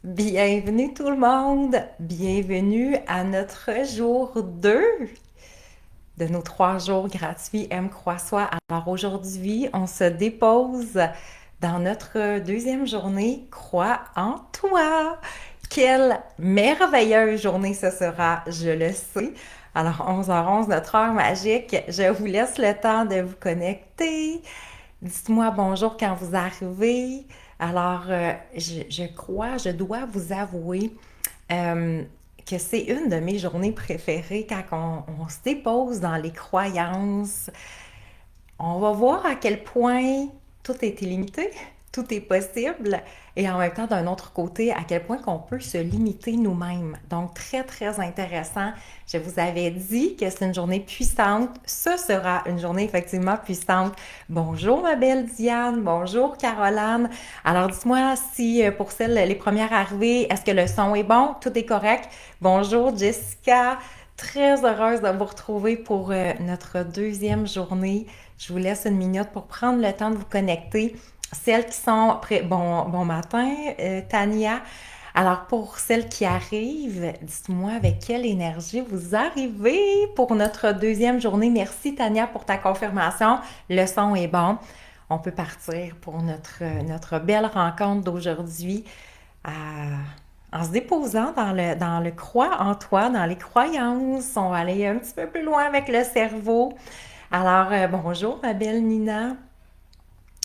Bienvenue tout le monde, bienvenue à notre jour 2 de nos 3 jours gratuits M Croix-Soi. Alors aujourd'hui, on se dépose dans notre deuxième journée Croix en toi. Quelle merveilleuse journée ce sera, je le sais. Alors 11h11, notre heure magique, je vous laisse le temps de vous connecter. Dites-moi bonjour quand vous arrivez. Alors, je dois vous avouer euh, que c'est une de mes journées préférées quand on se dépose dans les croyances. On va voir à quel point tout est illimité, tout est possible, et en même temps, d'un autre côté, à quel point qu'on peut se limiter nous-mêmes. Donc, très, très intéressant. Je vous avais dit que c'est une journée puissante. Ce sera une journée effectivement puissante. Bonjour, ma belle Diane. Bonjour, Caroline. Alors, dites-moi si pour celles, les premières arrivées, est-ce que le son est bon? Tout est correct? Bonjour, Jessica. Très heureuse de vous retrouver pour notre deuxième journée. Je vous laisse une minute pour prendre le temps de vous connecter. Celles qui sont prêtes, bon matin, Tania. Alors, pour celles qui arrivent, dites-moi avec quelle énergie vous arrivez pour notre deuxième journée. Merci, Tania, pour ta confirmation. Le son est bon. On peut partir pour notre belle rencontre d'aujourd'hui en se déposant dans le croix en toi, dans les croyances. On va aller un petit peu plus loin avec le cerveau. Alors, bonjour, ma belle Nina.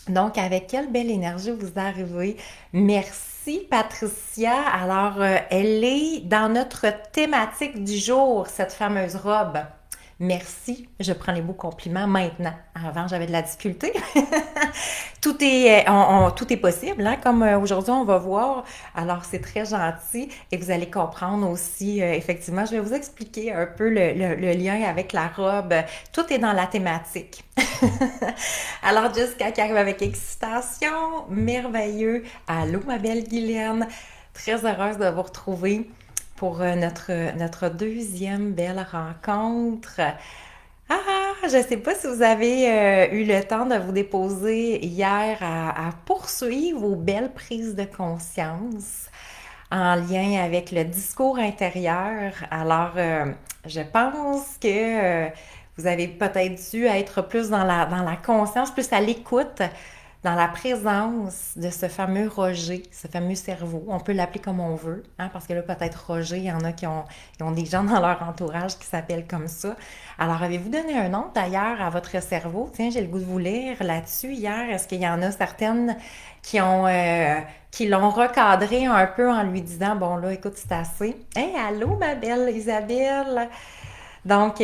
Donc, avec quelle belle énergie vous arrivez. Merci, Patricia. Alors, elle est dans notre thématique du jour, cette fameuse robe. Merci, je prends les beaux compliments maintenant. Avant, j'avais de la difficulté. Tout est possible, hein, comme aujourd'hui on va voir. Alors, c'est très gentil et vous allez comprendre aussi, effectivement, je vais vous expliquer un peu le lien avec la robe. Tout est dans la thématique. Alors, Jessica qui arrive avec excitation, merveilleux. Allô, ma belle Guylaine. Très heureuse de vous retrouver pour notre deuxième belle rencontre. Je ne sais pas si vous avez eu le temps de vous déposer hier à poursuivre vos belles prises de conscience en lien avec le discours intérieur. Alors, je pense que vous avez peut-être dû être plus dans la conscience, plus à l'écoute, dans la présence de ce fameux Roger, ce fameux cerveau. On peut l'appeler comme on veut, hein, parce que là, peut-être Roger, il y en a qui ont des gens dans leur entourage qui s'appellent comme ça. Alors, avez-vous donné un nom d'ailleurs à votre cerveau? Tiens, j'ai le goût de vous lire là-dessus hier. Est-ce qu'il y en a certaines qui l'ont recadré un peu en lui disant, bon là, écoute, c'est assez. Hey, allô, ma belle Isabelle! Donc,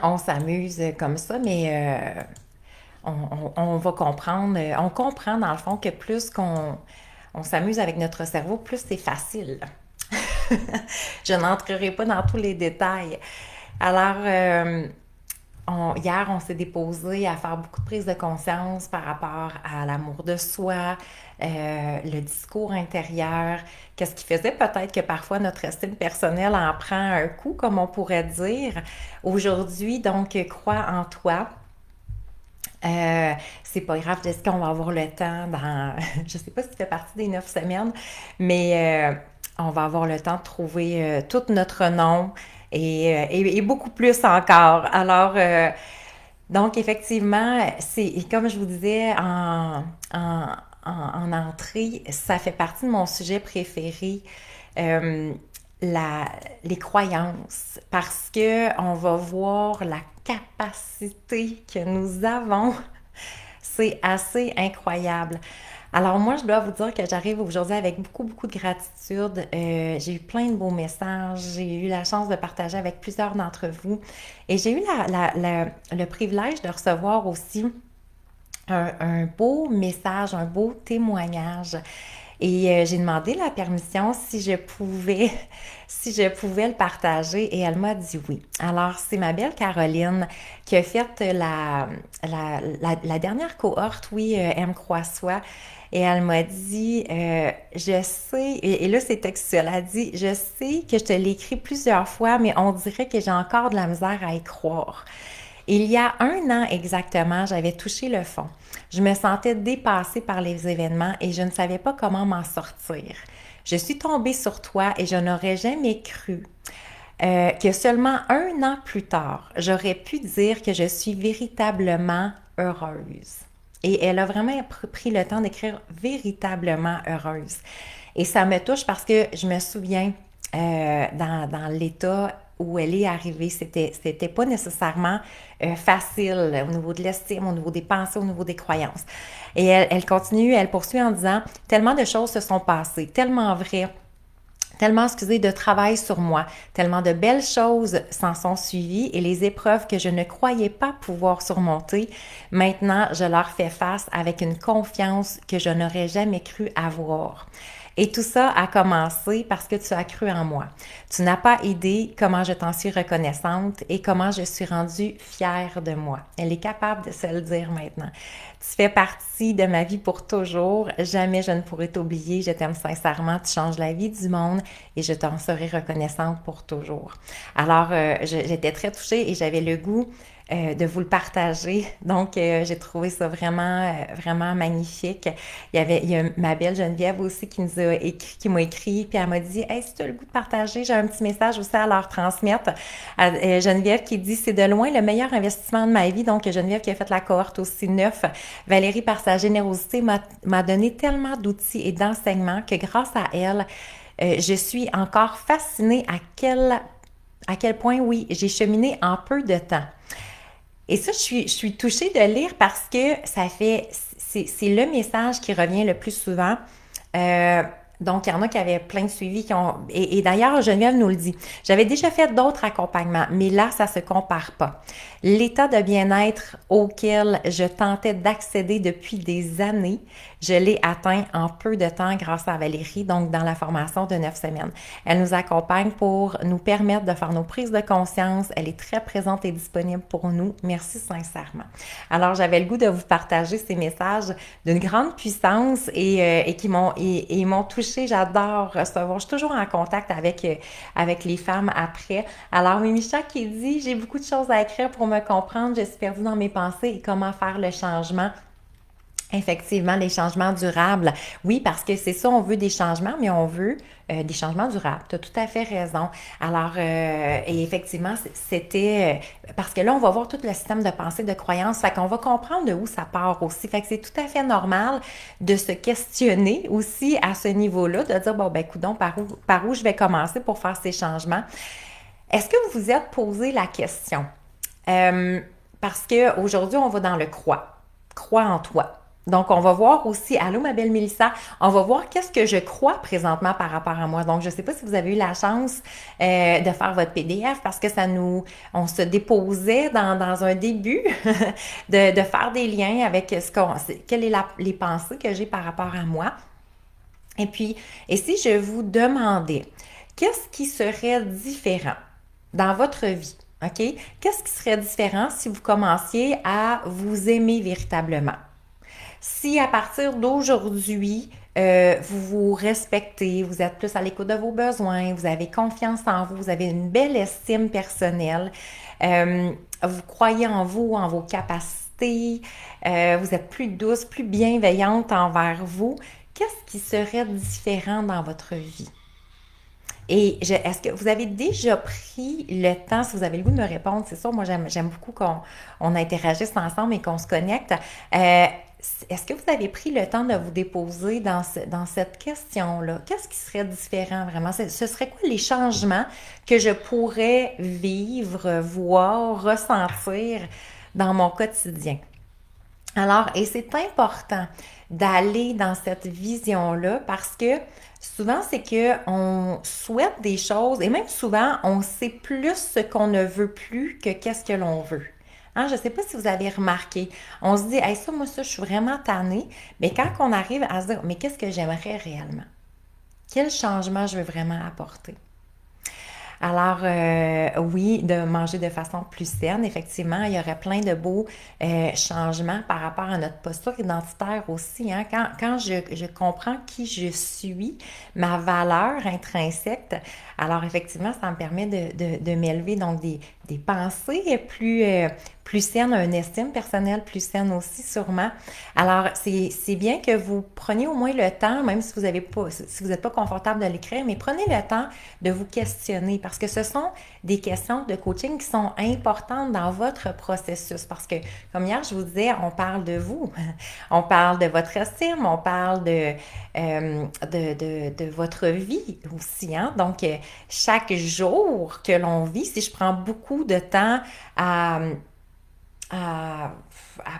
on s'amuse comme ça, mais on va comprendre, on comprend dans le fond que plus qu'on s'amuse avec notre cerveau, plus c'est facile. Je n'entrerai pas dans tous les détails. Alors, hier, on s'est déposé à faire beaucoup de prise de conscience par rapport à l'amour de soi, le discours intérieur, qu'est-ce qui faisait peut-être que parfois notre estime personnelle en prend un coup, comme on pourrait dire. Aujourd'hui, donc, crois en toi. C'est pas grave, Jessica, on va avoir le temps dans. Je sais pas si ça fait partie des 9 semaines, mais on va avoir le temps de trouver tout notre nom et beaucoup plus encore. Alors, donc, effectivement, c'est comme je vous disais en, en entrée, ça fait partie de mon sujet préféré. Euh, les croyances, parce que on va voir la capacité que nous avons. C'est assez incroyable. Alors moi, je dois vous dire que j'arrive aujourd'hui avec beaucoup, beaucoup de gratitude. J'ai eu plein de beaux messages. J'ai eu la chance de partager avec plusieurs d'entre vous. Et j'ai eu le privilège de recevoir aussi un beau message, un beau témoignage. Et j'ai demandé la permission si je pouvais, si je pouvais le partager et elle m'a dit oui. Alors, c'est ma belle Caroline qui a fait la dernière cohorte, oui, M Croix-Soi. Et elle m'a dit, je sais, et là c'est textuel, elle a dit, je sais que je te l'ai écrit plusieurs fois, mais on dirait que j'ai encore de la misère à y croire. Il y a un an exactement, j'avais touché le fond. Je me sentais dépassée par les événements et je ne savais pas comment m'en sortir. Je suis tombée sur toi et je n'aurais jamais cru que seulement un an plus tard, j'aurais pu dire que je suis véritablement heureuse. Et elle a vraiment pris le temps d'écrire véritablement heureuse. Et ça me touche parce que je me souviens dans l'état où elle est arrivée, c'était pas nécessairement facile au niveau de l'estime, au niveau des pensées, au niveau des croyances. Et elle continue, elle poursuit en disant, tellement de choses se sont passées, tellement vrai, tellement, excusez, de travail sur moi, tellement de belles choses s'en sont suivies et les épreuves que je ne croyais pas pouvoir surmonter, maintenant, je leur fais face avec une confiance que je n'aurais jamais cru avoir. Et tout ça a commencé parce que tu as cru en moi. Tu n'as pas idée comment je t'en suis reconnaissante et comment je suis rendue fière de moi. Elle est capable de se le dire maintenant. Tu fais partie de ma vie pour toujours. Jamais je ne pourrai t'oublier. Je t'aime sincèrement. Tu changes la vie du monde et je t'en serai reconnaissante pour toujours. Alors, j'étais très touchée et j'avais le goût de vous le partager. Donc, j'ai trouvé ça vraiment magnifique. Il y a ma belle Geneviève aussi qui m'a écrit, puis elle m'a dit, hey, si tu as le goût de partager, j'ai un petit message aussi à leur transmettre. Geneviève qui dit, c'est de loin le meilleur investissement de ma vie. Donc, Geneviève qui a fait la cohorte aussi 9. Valérie, par sa générosité, m'a donné tellement d'outils et d'enseignements que grâce à elle, je suis encore fascinée à quel point, oui, j'ai cheminé en peu de temps. Et ça, je suis touchée de lire parce que c'est le message qui revient le plus souvent. Euh, donc, il y en a qui avaient plein de suivis et d'ailleurs, Geneviève nous le dit. J'avais déjà fait d'autres accompagnements, mais là, ça se compare pas. L'état de bien-être auquel je tentais d'accéder depuis des années, je l'ai atteint en peu de temps grâce à Valérie, donc dans la formation de 9 semaines. Elle nous accompagne pour nous permettre de faire nos prises de conscience. Elle est très présente et disponible pour nous. Merci sincèrement. Alors, j'avais le goût de vous partager ces messages d'une grande puissance et qui m'ont touchée. J'adore recevoir. Je suis toujours en contact avec les femmes après. Alors, Mimicha qui dit, j'ai beaucoup de choses à écrire pour me comprendre. Je suis perdue dans mes pensées et comment faire le changement. Effectivement, les changements durables. Oui, parce que c'est ça, on veut des changements, mais on veut des changements durables. Tu as tout à fait raison. Alors, et effectivement, c'était... parce que là, on va voir tout le système de pensée, de croyance. Fait qu'on va comprendre de où ça part aussi. Fait que c'est tout à fait normal de se questionner aussi à ce niveau-là, de dire, bon, ben, coudonc, par où je vais commencer pour faire ces changements? Est-ce que vous vous êtes posé la question? Parce qu'aujourd'hui, on va dans le crois. Crois en toi. Donc, on va voir aussi, allô ma belle Mélissa, on va voir qu'est-ce que je crois présentement par rapport à moi. Donc, je ne sais pas si vous avez eu la chance de faire votre PDF parce que on se déposait dans un début de faire des liens avec quelles sont les pensées que j'ai par rapport à moi. Et puis, et si je vous demandais, qu'est-ce qui serait différent dans votre vie? OK? Qu'est-ce qui serait différent si vous commenciez à vous aimer véritablement? Si à partir d'aujourd'hui, vous vous respectez, vous êtes plus à l'écoute de vos besoins, vous avez confiance en vous, vous avez une belle estime personnelle, vous croyez en vous, en vos capacités, vous êtes plus douce, plus bienveillante envers vous, qu'est-ce qui serait différent dans votre vie? Et est-ce que vous avez déjà pris le temps, si vous avez le goût de me répondre, c'est sûr, moi j'aime beaucoup qu'on interagisse ensemble et qu'on se connecte. Est-ce que vous avez pris le temps de vous déposer dans cette question-là? Qu'est-ce qui serait différent vraiment? Ce serait quoi les changements que je pourrais vivre, voir, ressentir dans mon quotidien? Alors, et c'est important d'aller dans cette vision-là parce que souvent, c'est qu'on souhaite des choses et même souvent, on sait plus ce qu'on ne veut plus que qu'est-ce que l'on veut. Hein, je ne sais pas si vous avez remarqué. On se dit, hey, ça, je suis vraiment tannée. Mais quand on arrive à se dire, mais qu'est-ce que j'aimerais réellement? Quel changement je veux vraiment apporter? Alors, oui, de manger de façon plus saine, effectivement, il y aurait plein de beaux changements par rapport à notre posture identitaire aussi. Hein. Quand je comprends qui je suis, ma valeur intrinsèque, alors effectivement, ça me permet de m'élever donc des pensées plus saines, une estime personnelle plus saine aussi sûrement. Alors, c'est bien que vous preniez au moins le temps, même si vous avez pas, si vous n'êtes pas confortable de l'écrire, mais prenez le temps de vous questionner parce que ce sont des questions de coaching qui sont importantes dans votre processus. Parce que, comme hier, je vous disais, on parle de vous, on parle de votre estime, on parle de votre vie aussi. Hein? Donc, chaque jour que l'on vit, si je prends beaucoup de temps à à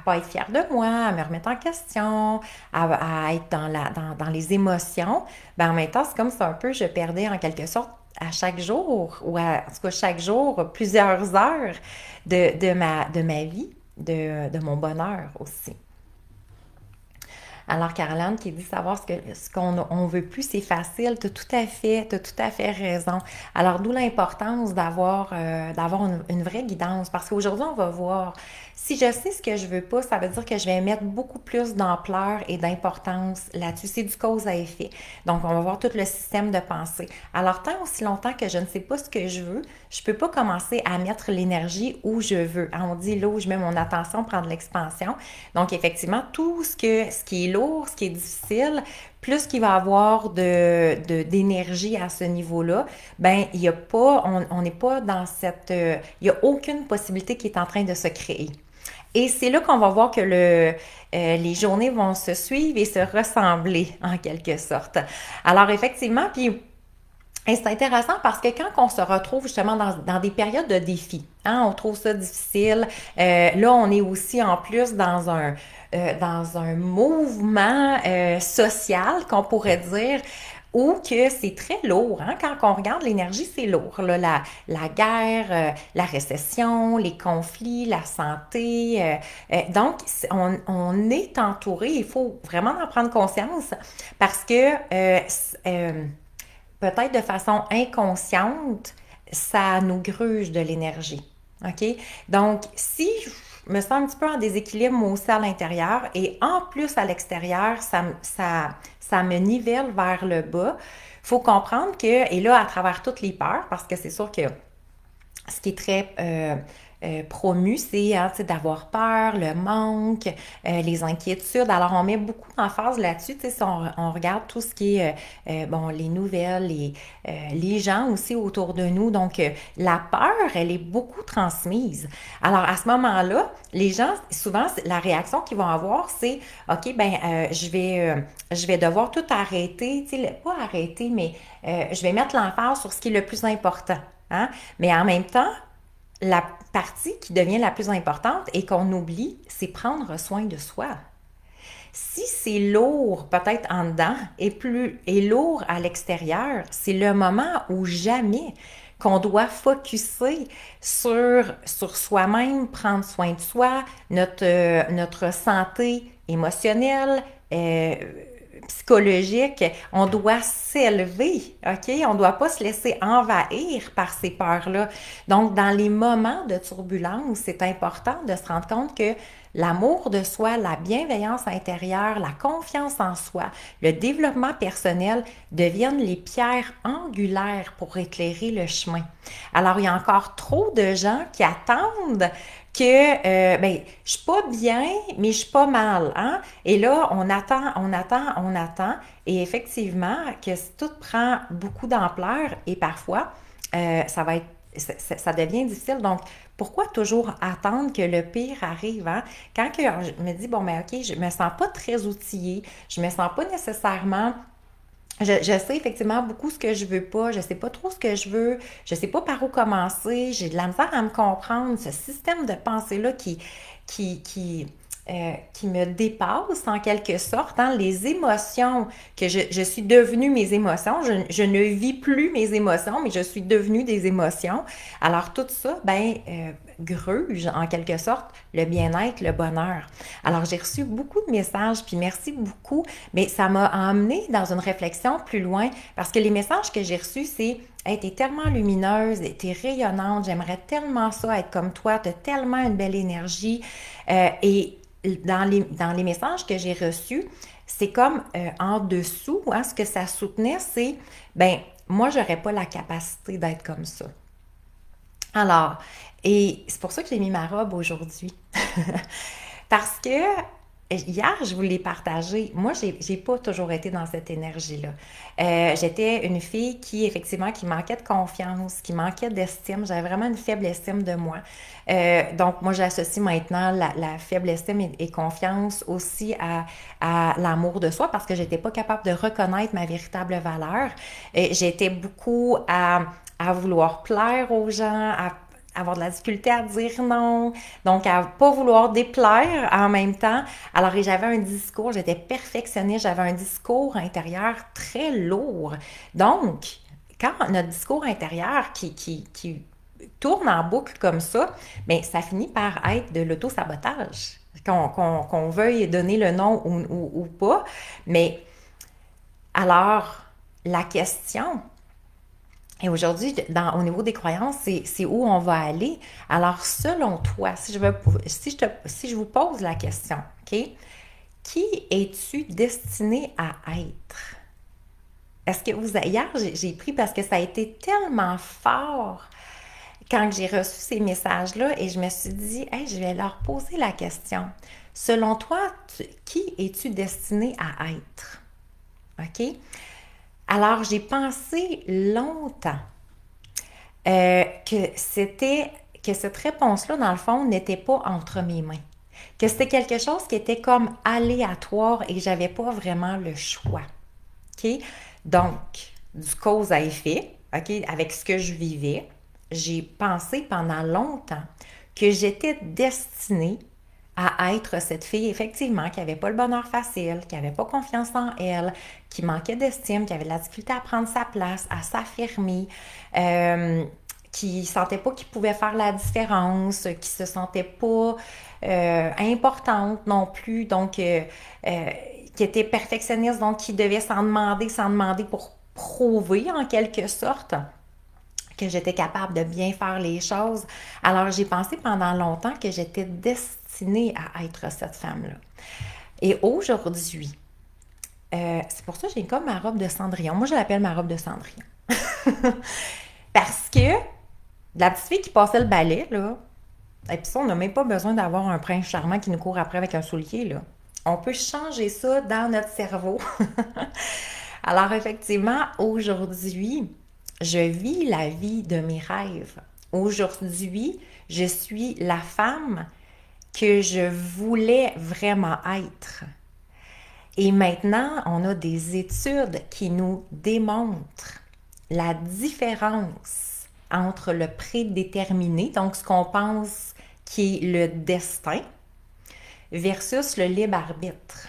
pas être fière de moi, à me remettre en question, à être dans les émotions, ben en même temps, c'est comme si un peu je perdais en quelque sorte à chaque jour, ou en tout cas chaque jour, plusieurs heures de ma vie, de mon bonheur aussi. Alors, Caroline qui dit savoir ce qu'on on veut plus, c'est facile. Tu as tout à fait raison. Alors, d'où l'importance d'avoir une vraie guidance. Parce qu'aujourd'hui, on va voir, si je sais ce que je veux pas, ça veut dire que je vais mettre beaucoup plus d'ampleur et d'importance là-dessus. C'est du cause à effet. Donc, on va voir tout le système de pensée. Alors, tant aussi longtemps que je ne sais pas ce que je veux, je peux pas commencer à mettre l'énergie où je veux. Hein, on dit là où je mets mon attention prend de l'expansion. Donc, effectivement, ce qui est lourd, ce qui est difficile, plus qu'il va y avoir d'énergie à ce niveau-là, ben il y a pas, on n'est pas dans il n'y a aucune possibilité qui est en train de se créer. Et c'est là qu'on va voir que les journées vont se suivre et se ressembler en quelque sorte. Alors effectivement, puis et c'est intéressant parce que quand on se retrouve justement dans des périodes de défi, hein, on trouve ça difficile. Là, on est aussi en plus dans un mouvement social qu'on pourrait dire ou que c'est très lourd. Hein? Quand on regarde l'énergie, c'est lourd. Là, la guerre, la récession, les conflits, la santé. Donc, on est entouré. Il faut vraiment en prendre conscience parce que peut-être de façon inconsciente, ça nous gruge de l'énergie. OK? Donc, si je me sens un petit peu en déséquilibre, moi aussi à l'intérieur, et en plus à l'extérieur, ça me nivelle vers le bas, il faut comprendre que, et là, à travers toutes les peurs, parce que c'est sûr que ce qui est très promu, c'est hein, d'avoir peur, le manque, les inquiétudes. Alors, on met beaucoup d'emphase là-dessus. Si on regarde tout ce qui est, bon, les nouvelles, les gens aussi autour de nous. Donc, la peur, elle est beaucoup transmise. Alors, à ce moment-là, les gens, souvent, la réaction qu'ils vont avoir, c'est, OK, ben, je vais devoir tout arrêter. Pas arrêter, mais je vais mettre l'emphase sur ce qui est le plus important. Hein? Mais en même temps, la partie qui devient la plus importante et qu'on oublie, c'est prendre soin de soi. Si c'est lourd, peut-être en dedans, et lourd à l'extérieur, c'est le moment où jamais qu'on doit focusser sur soi-même, prendre soin de soi, notre santé émotionnelle, psychologique, on doit s'élever, OK? On ne doit pas se laisser envahir par ces peurs-là. Donc, dans les moments de turbulence, c'est important de se rendre compte que l'amour de soi, la bienveillance intérieure, la confiance en soi, le développement personnel deviennent les pierres angulaires pour éclairer le chemin. Alors, il y a encore trop de gens qui attendent que ben, je suis pas bien, mais je suis pas mal, hein? Et là, on attend, et effectivement, que tout prend beaucoup d'ampleur et parfois, ça va être, ça devient difficile. Donc, pourquoi toujours attendre que le pire arrive, hein? Quand que je me dis, bon, ben OK, je me sens pas très outillée, je me sens pas nécessairement je sais effectivement beaucoup ce que je veux pas, je sais pas trop ce que je veux, je sais pas par où commencer, j'ai de la misère à me comprendre, ce système de pensée-là qui, qui, qui me dépasse en quelque sorte, hein, les émotions que je suis devenue mes émotions, je ne vis plus mes émotions, mais je suis devenue des émotions. Alors tout ça, ben, gruge, en quelque sorte, le bien-être, le bonheur. Alors, j'ai reçu beaucoup de messages, puis merci beaucoup, mais ça m'a emmené dans une réflexion plus loin, parce que les messages que j'ai reçus, c'est hey, t'es tellement lumineuse, t'es rayonnante, j'aimerais tellement ça être comme toi, t'as tellement une belle énergie. Et dans les messages que j'ai reçus, c'est comme en dessous, hein, ce que ça soutenait, c'est, ben, moi, j'aurais pas la capacité d'être comme ça. Alors, et c'est pour ça que j'ai mis ma robe aujourd'hui. Parce que hier, je vous l'ai partagé. Moi, j'ai pas toujours été dans cette énergie-là. J'étais une fille qui, effectivement, qui manquait de confiance, qui manquait d'estime. J'avais vraiment une faible estime de moi. Donc, moi, j'associe maintenant la faible estime et confiance aussi à l'amour de soi parce que j'étais pas capable de reconnaître ma véritable valeur. J'étais beaucoup à vouloir plaire aux gens, à avoir de la difficulté à dire non, donc à pas vouloir déplaire en même temps. Alors, j'avais un discours, j'étais perfectionniste, j'avais un discours intérieur très lourd. Donc, quand notre discours intérieur qui tourne en boucle comme ça, bien, ça finit par être de l'auto-sabotage. Qu'on veuille donner le nom ou pas. Mais alors, la question, et aujourd'hui, au niveau des croyances, c'est où on va aller. Alors, selon toi, si je vous pose la question, OK? Qui es-tu destiné à être? Est-ce que hier, j'ai pris parce que ça a été tellement fort quand j'ai reçu ces messages-là et je me suis dit, hey, je vais leur poser la question. Selon toi, qui es-tu destiné à être? OK? Alors, j'ai pensé longtemps que cette réponse-là, dans le fond, n'était pas entre mes mains. Que c'était quelque chose qui était comme aléatoire et que j'avais pas vraiment le choix. OK? Donc, du cause à effet, OK, avec ce que je vivais, j'ai pensé pendant longtemps que j'étais destinée à être cette fille, effectivement, qui n'avait pas le bonheur facile, qui n'avait pas confiance en elle, qui manquait d'estime, qui avait de la difficulté à prendre sa place, à s'affirmer, qui ne sentait pas qu'il pouvait faire la différence, qui se sentait pas importante non plus, donc qui était perfectionniste, donc qui devait s'en demander pour prouver en quelque sorte que j'étais capable de bien faire les choses. Alors, j'ai pensé pendant longtemps que j'étais destinée à être cette femme-là. Et aujourd'hui, c'est pour ça que j'ai comme ma robe de Cendrillon. Moi, je l'appelle ma robe de Cendrillon. Parce que la petite fille qui passait le balai, là, et puis ça, on n'a même pas besoin d'avoir un prince charmant qui nous court après avec un soulier, là. On peut changer ça dans notre cerveau. Alors, effectivement, aujourd'hui, je vis la vie de mes rêves. Aujourd'hui, je suis la femme que je voulais vraiment être. Et maintenant, on a des études qui nous démontrent la différence entre le prédéterminé, donc ce qu'on pense qui est le destin, versus le libre arbitre.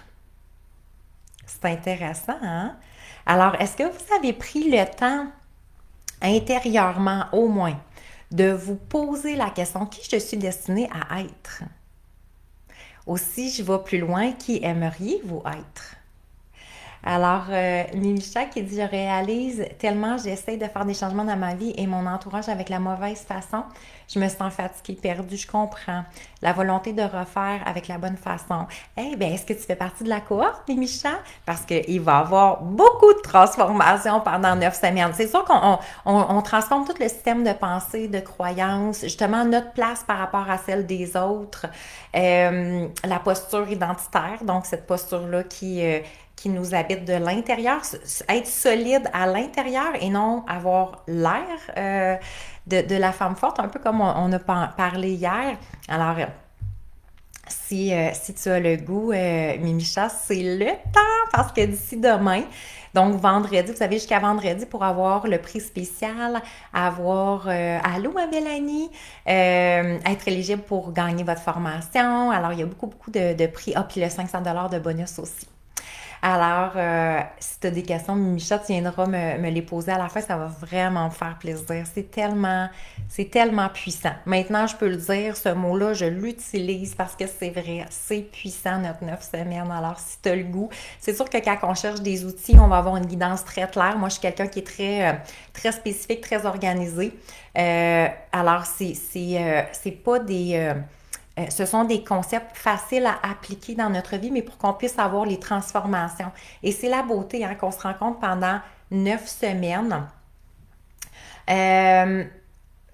C'est intéressant, hein? Alors, est-ce que vous avez pris le temps intérieurement, au moins, de vous poser la question, qui je suis destinée à être? Aussi, je vais plus loin, qui aimeriez-vous être? Alors, Mimicha qui dit, je réalise tellement j'essaie de faire des changements dans ma vie et mon entourage avec la mauvaise façon, je me sens fatiguée, perdue, je comprends. La volonté de refaire avec la bonne façon. Eh bien, est-ce que tu fais partie de la cohorte, Mimicha? Parce qu'il va y avoir beaucoup de transformations pendant 9 semaines. C'est sûr qu'on transforme tout le système de pensée, de croyances, justement notre place par rapport à celle des autres, la posture identitaire, donc cette posture-là qui nous habite de l'intérieur, être solide à l'intérieur et non avoir l'air de la femme forte, un peu comme on a parlé hier. Alors, si tu as le goût, Mimicha, c'est le temps parce que d'ici demain, donc vendredi, vous savez, jusqu'à vendredi pour avoir le prix spécial, avoir Allô ma Mélanie, être éligible pour gagner votre formation. Alors, il y a beaucoup de prix. Ah, puis le 500$ de bonus aussi. Alors, si tu as des questions, Micha, tu viendras me les poser à la fin, ça va vraiment me faire plaisir. C'est tellement puissant. Maintenant, je peux le dire, ce mot-là, je l'utilise parce que c'est vrai, c'est puissant notre 9 semaines. Alors, si tu as le goût, c'est sûr que quand on cherche des outils, on va avoir une guidance très claire. Moi, je suis quelqu'un qui est très spécifique, très organisé. Alors, c'est pas ce sont des concepts faciles à appliquer dans notre vie, mais pour qu'on puisse avoir les transformations. Et c'est la beauté, hein, qu'on se rend compte pendant 9 semaines. Euh,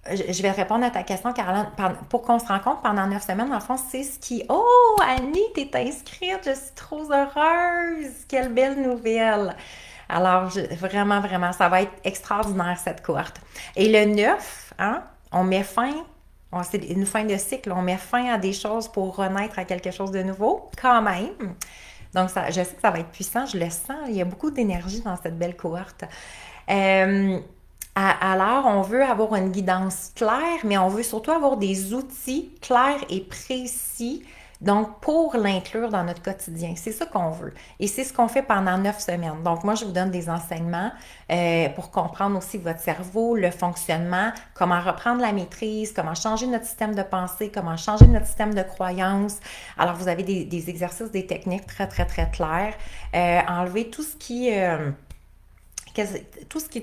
je vais répondre à ta question, Caroline. Pour qu'on se rende compte pendant 9 semaines, en fond, c'est ce qui... Oh, Annie, t'es inscrite, je suis trop heureuse. Quelle belle nouvelle. Alors, vraiment, vraiment, ça va être extraordinaire, cette cohorte. Et le 9, hein, on met fin, c'est une fin de cycle, on met fin à des choses pour renaître à quelque chose de nouveau, quand même. Donc, ça, je sais que ça va être puissant, je le sens. Il y a beaucoup d'énergie dans cette belle cohorte. Euh, alors, on veut avoir une guidance claire, mais on veut surtout avoir des outils clairs et précis, donc pour l'inclure dans notre quotidien. C'est ça qu'on veut. Et c'est ce qu'on fait pendant 9 semaines. Donc, moi, je vous donne des enseignements pour comprendre aussi votre cerveau, le fonctionnement, comment reprendre la maîtrise, comment changer notre système de pensée, comment changer notre système de croyance. Alors, vous avez des exercices, des techniques très, très, très claires. Enlever tout ce qui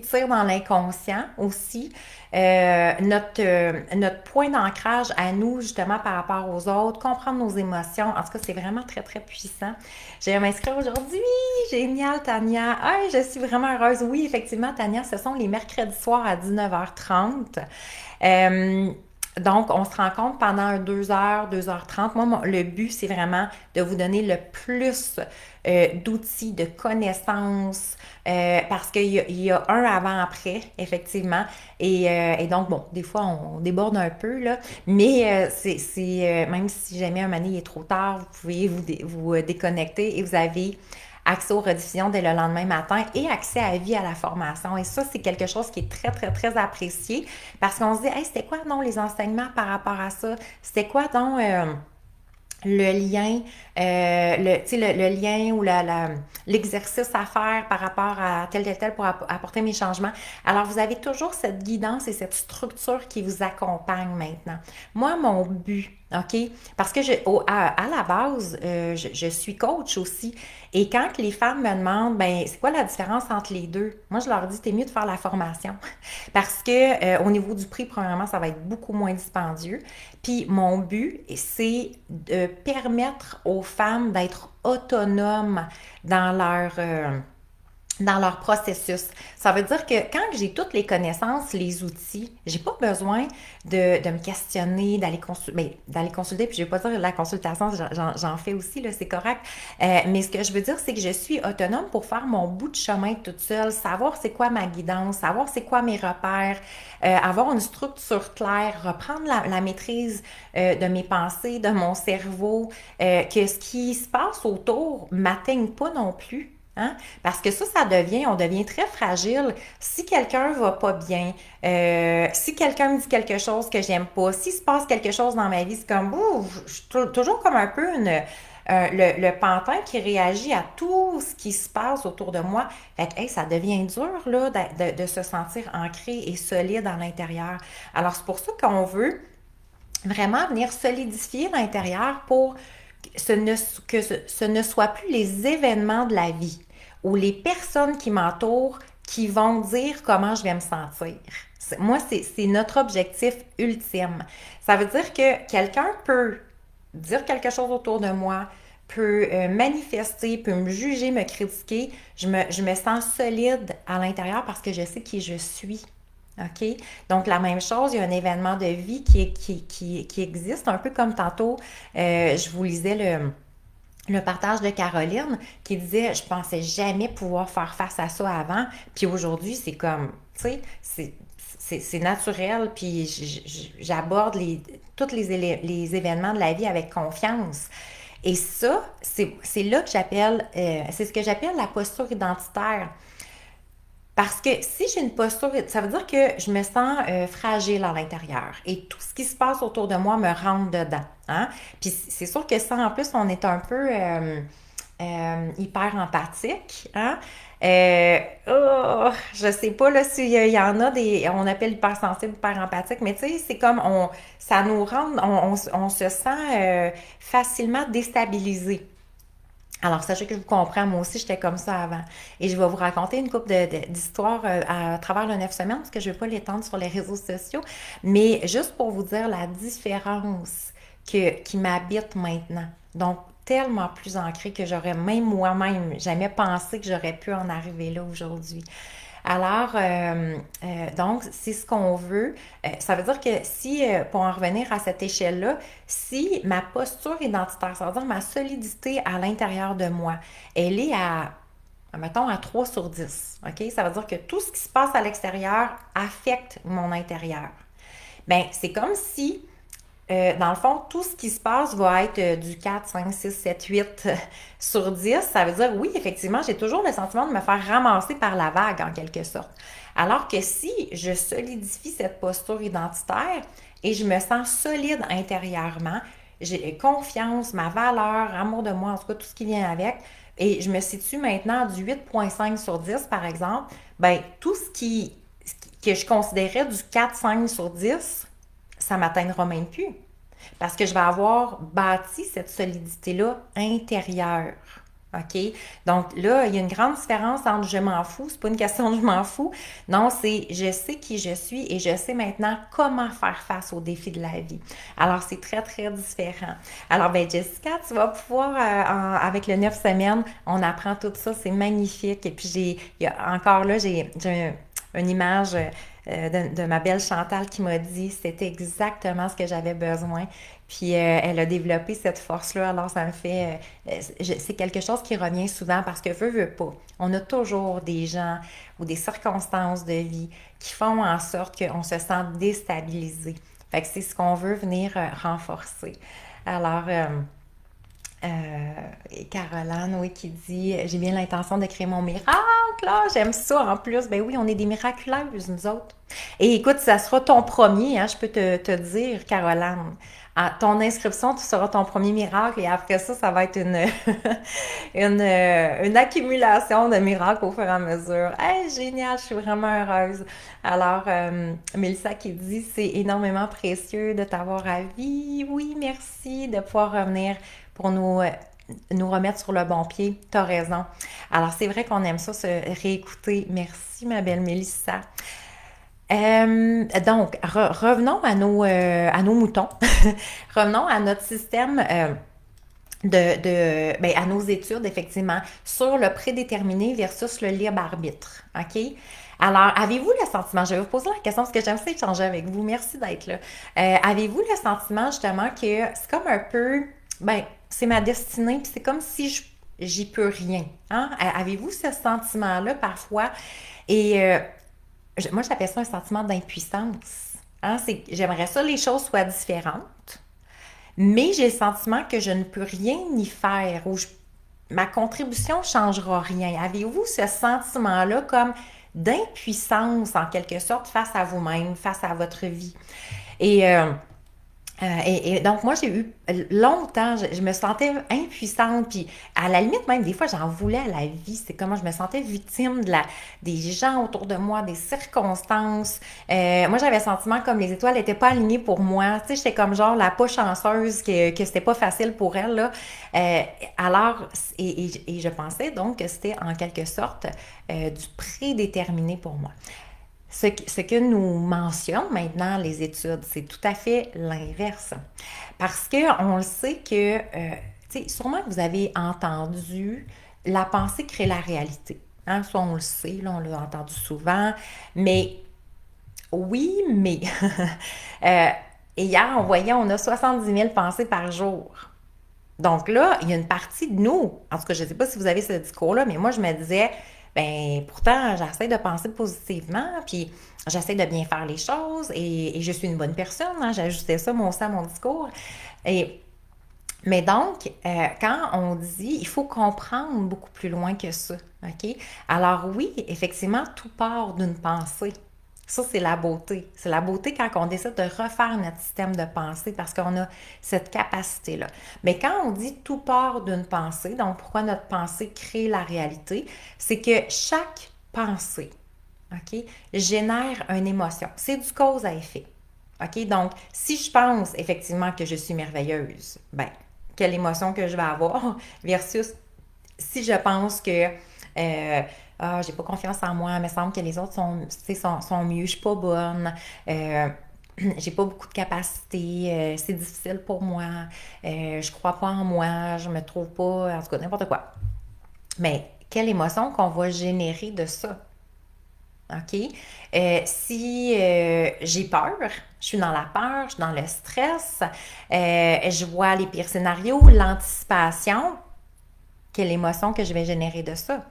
tire dans l'inconscient aussi, notre point d'ancrage à nous, justement, par rapport aux autres, comprendre nos émotions. En tout cas, c'est vraiment très, très puissant. Je vais m'inscrire aujourd'hui. Génial, Tania. Ah, je suis vraiment heureuse. Oui, effectivement, Tania, ce sont les mercredis soirs à 19h30. Euh, donc, on se rencontre pendant 2 heures, 2h30. Moi, le but, c'est vraiment de vous donner le plus d'outils, de connaissances, parce qu'il y a un avant-après, effectivement. Et donc, bon, des fois, on déborde un peu, là, mais même si jamais un moment il est trop tard, vous pouvez vous déconnecter et vous avez accès aux rediffusions dès le lendemain matin et accès à vie à la formation. Et ça, c'est quelque chose qui est très, très, très apprécié parce qu'on se dit, hey, c'était quoi, non, les enseignements par rapport à ça? C'était quoi, donc, le lien, le lien ou l'exercice à faire par rapport à tel pour apporter mes changements. Alors, vous avez toujours cette guidance et cette structure qui vous accompagne maintenant. Moi, mon but, OK? Parce que à la base, je suis coach aussi. Et quand les femmes me demandent, ben, c'est quoi la différence entre les deux? Moi, je leur dis, c'est mieux de faire la formation. Parce que au niveau du prix, premièrement, ça va être beaucoup moins dispendieux. Puis mon but, c'est de permettre aux femmes d'être autonomes dans leur processus. Ça veut dire que quand j'ai toutes les connaissances, les outils, j'ai pas besoin de me questionner, d'aller consulter, puis je vais pas dire la consultation, j'en fais aussi, là, c'est correct. Mais ce que je veux dire, c'est que je suis autonome pour faire mon bout de chemin toute seule, savoir c'est quoi ma guidance, savoir c'est quoi mes repères, avoir une structure claire, reprendre la maîtrise de mes pensées, de mon cerveau, que ce qui se passe autour m'atteigne pas non plus. Hein? Parce que on devient très fragile. Si quelqu'un va pas bien, si quelqu'un me dit quelque chose que j'aime pas, s'il se passe quelque chose dans ma vie, c'est comme, ouf, je suis toujours comme un peu le pantin qui réagit à tout ce qui se passe autour de moi. Fait que, hey, ça devient dur, là, de se sentir ancré et solide à l'intérieur. Alors, c'est pour ça qu'on veut vraiment venir solidifier l'intérieur pour que ce ne soit plus les événements de la vie ou les personnes qui m'entourent qui vont dire comment je vais me sentir. Moi, c'est notre objectif ultime. Ça veut dire que quelqu'un peut dire quelque chose autour de moi, peut manifester, peut me juger, me critiquer. Je me sens solide à l'intérieur parce que je sais qui je suis. OK? Donc, la même chose, il y a un événement de vie qui existe, un peu comme tantôt, je vous lisais le partage de Caroline qui disait, je pensais jamais pouvoir faire face à ça avant, puis aujourd'hui, c'est comme, tu sais, c'est naturel, puis j'aborde tous les événements de la vie avec confiance. Et ça, c'est là que c'est ce que j'appelle la posture identitaire. Parce que si j'ai une posture, ça veut dire que je me sens fragile à l'intérieur et tout ce qui se passe autour de moi me rentre dedans. Hein? Puis c'est sûr que ça, en plus, on est un peu hyper empathique, hein? Je sais pas là s'il y en a des, on appelle hypersensible, hyper empathique, mais tu sais, c'est comme ça nous rend, on se sent facilement déstabilisé. Alors, sachez que je vous comprends, moi aussi, j'étais comme ça avant. Et je vais vous raconter une couple d'histoires à travers le 9 semaines, parce que je ne vais pas l'étendre sur les réseaux sociaux, mais juste pour vous dire la différence qui m'habite maintenant. Donc, tellement plus ancrée que j'aurais même moi-même jamais pensé que j'aurais pu en arriver là aujourd'hui. Alors, donc, c'est ce qu'on veut. Ça veut dire que si, pour en revenir à cette échelle-là, si ma posture identitaire, ça veut dire ma solidité à l'intérieur de moi, elle est mettons, à 3 sur 10, OK? Ça veut dire que tout ce qui se passe à l'extérieur affecte mon intérieur. Bien, c'est comme si dans le fond, tout ce qui se passe va être du 4, 5, 6, 7, 8 sur 10. Ça veut dire, oui, effectivement, j'ai toujours le sentiment de me faire ramasser par la vague, en quelque sorte. Alors que si je solidifie cette posture identitaire et je me sens solide intérieurement, j'ai confiance, ma valeur, amour de moi, en tout cas, tout ce qui vient avec, et je me situe maintenant du 8,5 sur 10, par exemple, ben tout que je considérais du 4, 5 sur 10, ça ne m'atteindra même plus. Parce que je vais avoir bâti cette solidité-là intérieure. OK? Donc là, il y a une grande différence entre je m'en fous, c'est pas une question de je m'en fous. Non, c'est je sais qui je suis et je sais maintenant comment faire face aux défis de la vie. Alors, c'est très, très différent. Alors, ben Jessica, tu vas pouvoir, avec le 9 semaines, on apprend tout ça, c'est magnifique. Et puis, encore là, j'ai une image de ma belle Chantal qui m'a dit c'était exactement ce que j'avais besoin. Puis elle a développé cette force-là. Alors ça me fait... c'est quelque chose qui revient souvent parce que veut pas. On a toujours des gens ou des circonstances de vie qui font en sorte qu'on se sent déstabilisé. Fait que c'est ce qu'on veut venir renforcer. Alors... Caroline, oui, qui dit j'ai bien l'intention de créer mon miracle. Là, j'aime ça en plus. Ben oui, on est des miraculeuses, nous autres. Et écoute, ça sera ton premier, hein, je peux te dire, Caroline. À ton inscription, tu seras ton premier miracle et après ça, ça va être une accumulation de miracles au fur et à mesure. Hey, génial, je suis vraiment heureuse. Alors, Mélissa qui dit c'est énormément précieux de t'avoir à vie. Oui, merci de pouvoir revenir pour nous remettre sur le bon pied. T'as raison. Alors, c'est vrai qu'on aime ça, se réécouter. Merci, ma belle Mélissa. Donc, revenons à nos moutons. Revenons à notre système ben, à nos études, effectivement, sur le prédéterminé versus le libre arbitre. OK? Alors, avez-vous le sentiment, je vais vous poser la question parce que j'aime ça échanger avec vous. Merci d'être là. Avez-vous le sentiment, justement, que c'est comme un peu, ben, c'est ma destinée, puis c'est comme si j'y peux rien. Hein? Avez-vous ce sentiment-là parfois? Et moi, j'appelle ça un sentiment d'impuissance. Hein? J'aimerais ça, les choses soient différentes, mais j'ai le sentiment que je ne peux rien y faire ou ma contribution ne changera rien. Avez-vous ce sentiment-là comme d'impuissance en quelque sorte face à vous-même, face à votre vie? Et et donc, moi, j'ai eu longtemps, je me sentais impuissante, puis à la limite, même des fois, j'en voulais à la vie. C'est comment je me sentais victime des gens autour de moi, des circonstances. Moi, j'avais le sentiment comme les étoiles n'étaient pas alignées pour moi. Tu sais, j'étais comme genre la pas chanceuse, que c'était pas facile pour elle, là. Alors, et je pensais donc que c'était en quelque sorte du prédéterminé pour moi. Ce que nous mentionnent maintenant les études, c'est tout à fait l'inverse. Parce qu'on le sait que, tu sais, sûrement que vous avez entendu la pensée crée la réalité. Hein? Ça, on le sait, là, on l'a entendu souvent. Mais oui, mais euh, hier, on voyait, on a 70 000 pensées par jour. Donc là, il y a une partie de nous, en tout cas, je ne sais pas si vous avez ce discours-là, mais moi, je me disais, ben pourtant, j'essaie de penser positivement, puis j'essaie de bien faire les choses, et je suis une bonne personne, hein, j'ajustais ça, moi aussi, à mon discours. Et, mais donc, quand on dit, il faut comprendre beaucoup plus loin que ça, OK? Alors oui, effectivement, tout part d'une pensée. Ça, c'est la beauté. C'est la beauté quand on décide de refaire notre système de pensée parce qu'on a cette capacité-là. Mais quand on dit tout part d'une pensée, donc pourquoi notre pensée crée la réalité, c'est que chaque pensée, OK, génère une émotion. C'est du cause à effet. OK? Donc, si je pense effectivement que je suis merveilleuse, ben, quelle émotion que je vais avoir versus si je pense que j'ai pas confiance en moi, il me semble que les autres sont mieux, je suis pas bonne, j'ai pas beaucoup de capacité, c'est difficile pour moi, je crois pas en moi, je me trouve pas, en tout cas, n'importe quoi. Mais quelle émotion qu'on va générer de ça? OK? Si j'ai peur, je suis dans la peur, je suis dans le stress, je vois les pires scénarios, l'anticipation, quelle émotion que je vais générer de ça.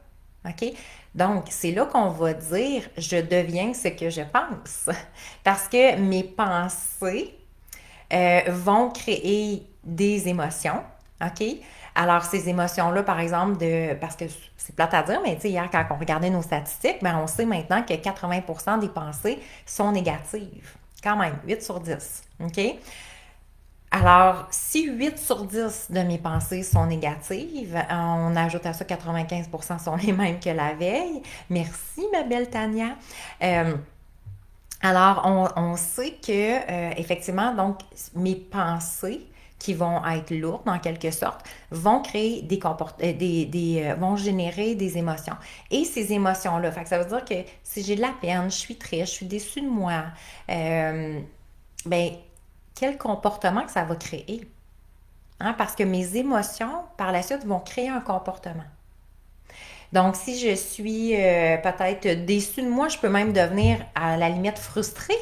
OK? Donc, c'est là qu'on va dire je deviens ce que je pense. Parce que mes pensées vont créer des émotions. OK? Alors, ces émotions-là, par exemple, parce que c'est plate à dire, mais hier, quand on regardait nos statistiques, ben, on sait maintenant que 80% des pensées sont négatives. Quand même, 8 sur 10. OK? Alors, si 8 sur 10 de mes pensées sont négatives, on ajoute à ça 95% sont les mêmes que la veille. Merci, ma belle Tania. Euh, alors, on sait que, effectivement, donc, mes pensées qui vont être lourdes en quelque sorte, vont créer vont générer des émotions. Et ces émotions-là, fait que ça veut dire que si j'ai de la peine, je suis triste, je suis déçue de moi, euh, ben, quel comportement que ça va créer? Hein? Parce que mes émotions, par la suite, vont créer un comportement. Donc, si je suis peut-être déçue de moi, je peux même devenir à la limite frustrée.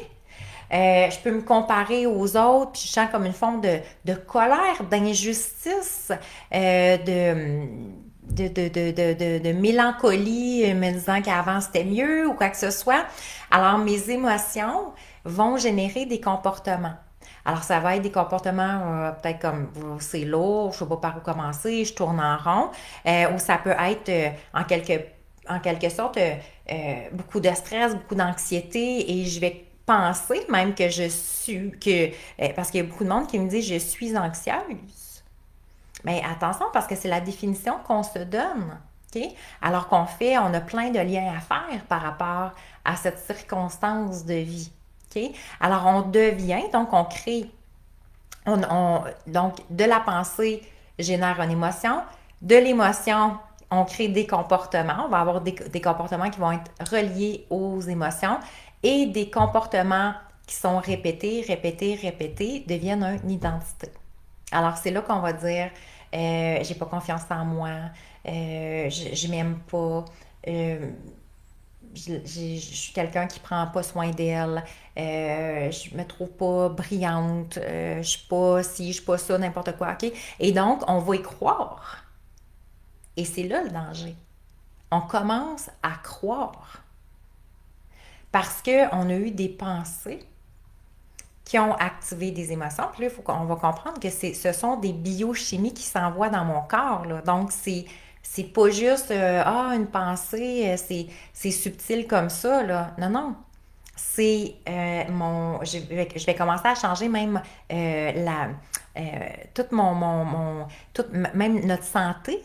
Je peux me comparer aux autres, puis je sens comme une forme de colère, d'injustice, de mélancolie, me disant qu'avant c'était mieux ou quoi que ce soit. Alors, mes émotions vont générer des comportements. Alors, ça va être des comportements peut-être comme c'est lourd, je ne sais pas par où commencer, je tourne en rond, ou ça peut être en quelque sorte beaucoup de stress, beaucoup d'anxiété, et je vais penser même que je suis, parce qu'il y a beaucoup de monde qui me dit je suis anxieuse. Mais attention, parce que c'est la définition qu'on se donne. Okay? Alors on a plein de liens à faire par rapport à cette circonstance de vie. Okay? Alors on devient, donc on crée, donc de la pensée génère une émotion, de l'émotion, on crée des comportements, on va avoir des comportements qui vont être reliés aux émotions et des comportements qui sont répétés, répétés, répétés deviennent une identité. Alors, c'est là qu'on va dire j'ai pas confiance en moi, je m'aime pas, euh, je suis quelqu'un qui prend pas soin d'elle, je me trouve pas brillante, je suis pas ci, je suis pas ça, n'importe quoi, OK? Et donc, on va y croire. Et c'est là le danger. On commence à croire parce qu'on a eu des pensées qui ont activé des émotions. Puis là, on va comprendre que ce sont des biochimies qui s'envoient dans mon corps. Là. Donc, c'est pas juste une pensée, c'est subtil comme ça. Là. Non, non. C'est je vais commencer à changer même toute même notre santé.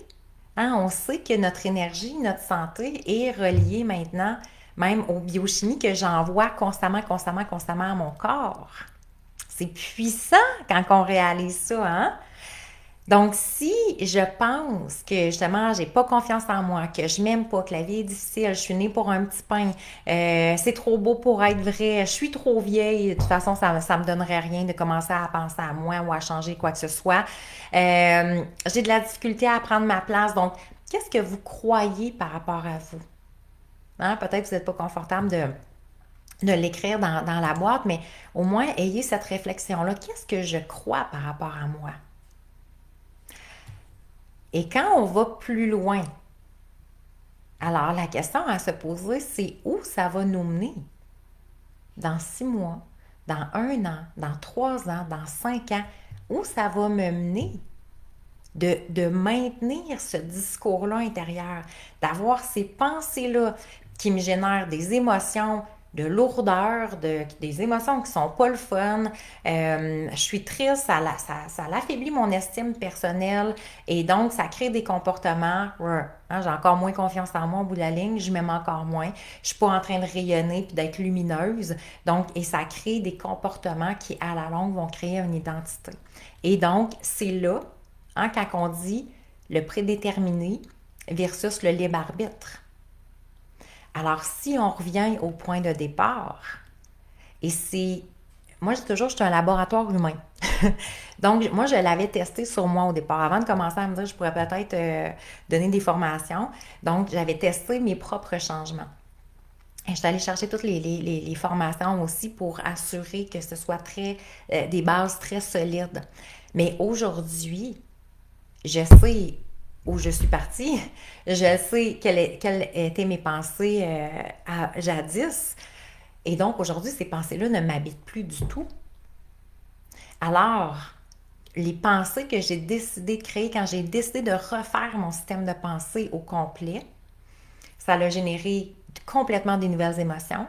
Hein, on sait que notre énergie, notre santé est reliée maintenant même aux biochimies que j'envoie constamment, constamment, constamment à mon corps. C'est puissant quand on réalise ça, hein? Donc, si je pense que justement, j'ai pas confiance en moi, que je m'aime pas, que la vie est difficile, je suis née pour un petit pain, c'est trop beau pour être vrai, je suis trop vieille, de toute façon, ça me donnerait rien de commencer à penser à moi ou à changer quoi que ce soit. J'ai de la difficulté à prendre ma place. Donc, qu'est-ce que vous croyez par rapport à vous? Hein? Peut-être que vous n'êtes pas confortable de l'écrire dans la boîte, mais au moins ayez cette réflexion-là. Qu'est-ce que je crois par rapport à moi? Et quand on va plus loin, alors la question à se poser, c'est où ça va nous mener? Dans 6 mois, dans 1 an, dans 3 ans, dans 5 ans, où ça va me mener? De maintenir ce discours-là intérieur, d'avoir ces pensées-là qui me génèrent des émotions de lourdeur, des émotions qui sont pas le fun. Je suis triste, ça l'affaiblit mon estime personnelle et donc ça crée des comportements. Hein, j'ai encore moins confiance en moi au bout de la ligne, je m'aime encore moins. Je suis pas en train de rayonner puis d'être lumineuse. Donc, et ça crée des comportements qui, à la longue, vont créer une identité. Et donc, c'est là, hein, quand on dit le prédéterminé versus le libre arbitre. Alors, si on revient au point de départ, et c'est... Moi, je dis toujours, je suis un laboratoire humain. Donc, moi, je l'avais testé sur moi au départ. Avant de commencer à me dire, je pourrais peut-être donner des formations. Donc, j'avais testé mes propres changements. Et je suis allée chercher toutes les formations aussi pour assurer que ce soit des bases très solides. Mais aujourd'hui, je sais où je suis partie, je sais quelles étaient mes pensées jadis, et donc aujourd'hui, ces pensées-là ne m'habitent plus du tout. Alors, les pensées que j'ai décidé de créer, quand j'ai décidé de refaire mon système de pensée au complet, ça a généré complètement des nouvelles émotions.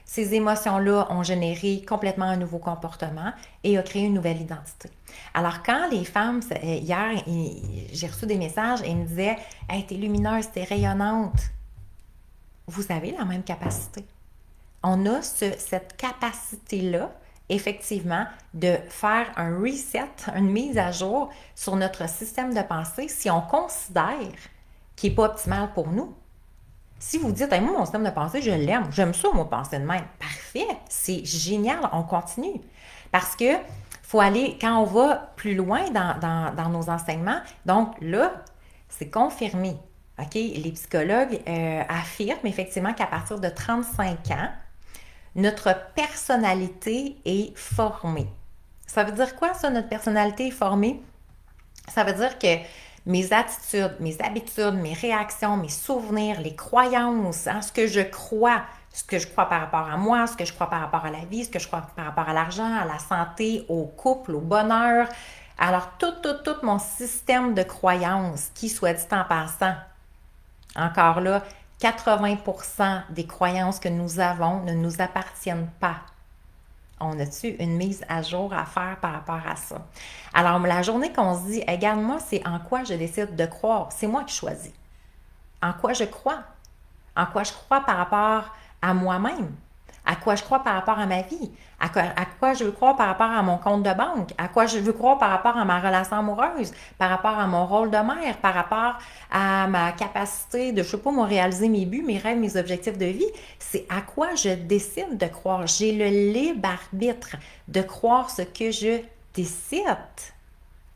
Ces émotions-là ont généré complètement un nouveau comportement et a créé une nouvelle identité. Alors, quand les femmes, hier, j'ai reçu des messages et ils me disaient « Hey, t'es lumineuse, t'es rayonnante. » Vous avez la même capacité. On a cette capacité-là, effectivement, de faire un reset, une mise à jour sur notre système de pensée si on considère qu'il n'est pas optimal pour nous. Si vous dites, hey, moi, mon système de pensée, je l'aime, j'aime ça, moi, penser de même. Parfait, c'est génial, on continue. Parce que faut aller, quand on va plus loin dans nos enseignements, donc là, c'est confirmé. OK? Les psychologues affirment effectivement qu'à partir de 35 ans, notre personnalité est formée. Ça veut dire quoi, ça, notre personnalité est formée? Ça veut dire que mes attitudes, mes habitudes, mes réactions, mes souvenirs, les croyances, hein, ce que je crois par rapport à moi, ce que je crois par rapport à la vie, ce que je crois par rapport à l'argent, à la santé, au couple, au bonheur. Alors, tout mon système de croyances qui, soit dit en passant, encore là, 80% des croyances que nous avons ne nous appartiennent pas. On a-tu une mise à jour à faire par rapport à ça? Alors, la journée qu'on se dit, regarde-moi, c'est en quoi je décide de croire. C'est moi qui choisis. En quoi je crois? En quoi je crois par rapport à moi-même? À quoi je crois par rapport à ma vie? À quoi je veux croire par rapport à mon compte de banque? À quoi je veux croire par rapport à ma relation amoureuse? Par rapport à mon rôle de mère? Par rapport à ma capacité de, je sais pas, moi, réaliser mes buts, mes rêves, mes objectifs de vie? C'est à quoi je décide de croire. J'ai le libre arbitre de croire ce que je décide.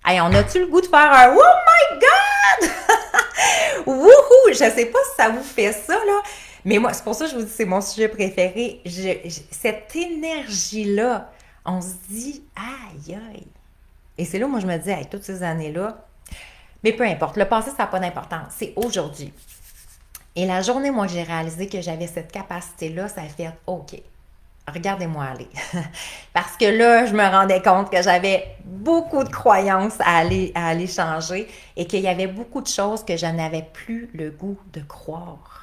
Hey, on a-tu le goût de faire un « Oh my God! » Wouhou! Je sais pas si ça vous fait ça, là. Mais moi, c'est pour ça que je vous dis que c'est mon sujet préféré. Cette énergie-là, on se dit « Aïe, aïe! » Et c'est là où moi je me dis, hey, toutes ces années-là, mais peu importe, le passé, ça n'a pas d'importance. C'est aujourd'hui. Et la journée, moi, que j'ai réalisé que j'avais cette capacité-là, ça a fait « OK, regardez-moi aller. » Parce que là, je me rendais compte que j'avais beaucoup de croyances à aller changer et qu'il y avait beaucoup de choses que je n'avais plus le goût de croire.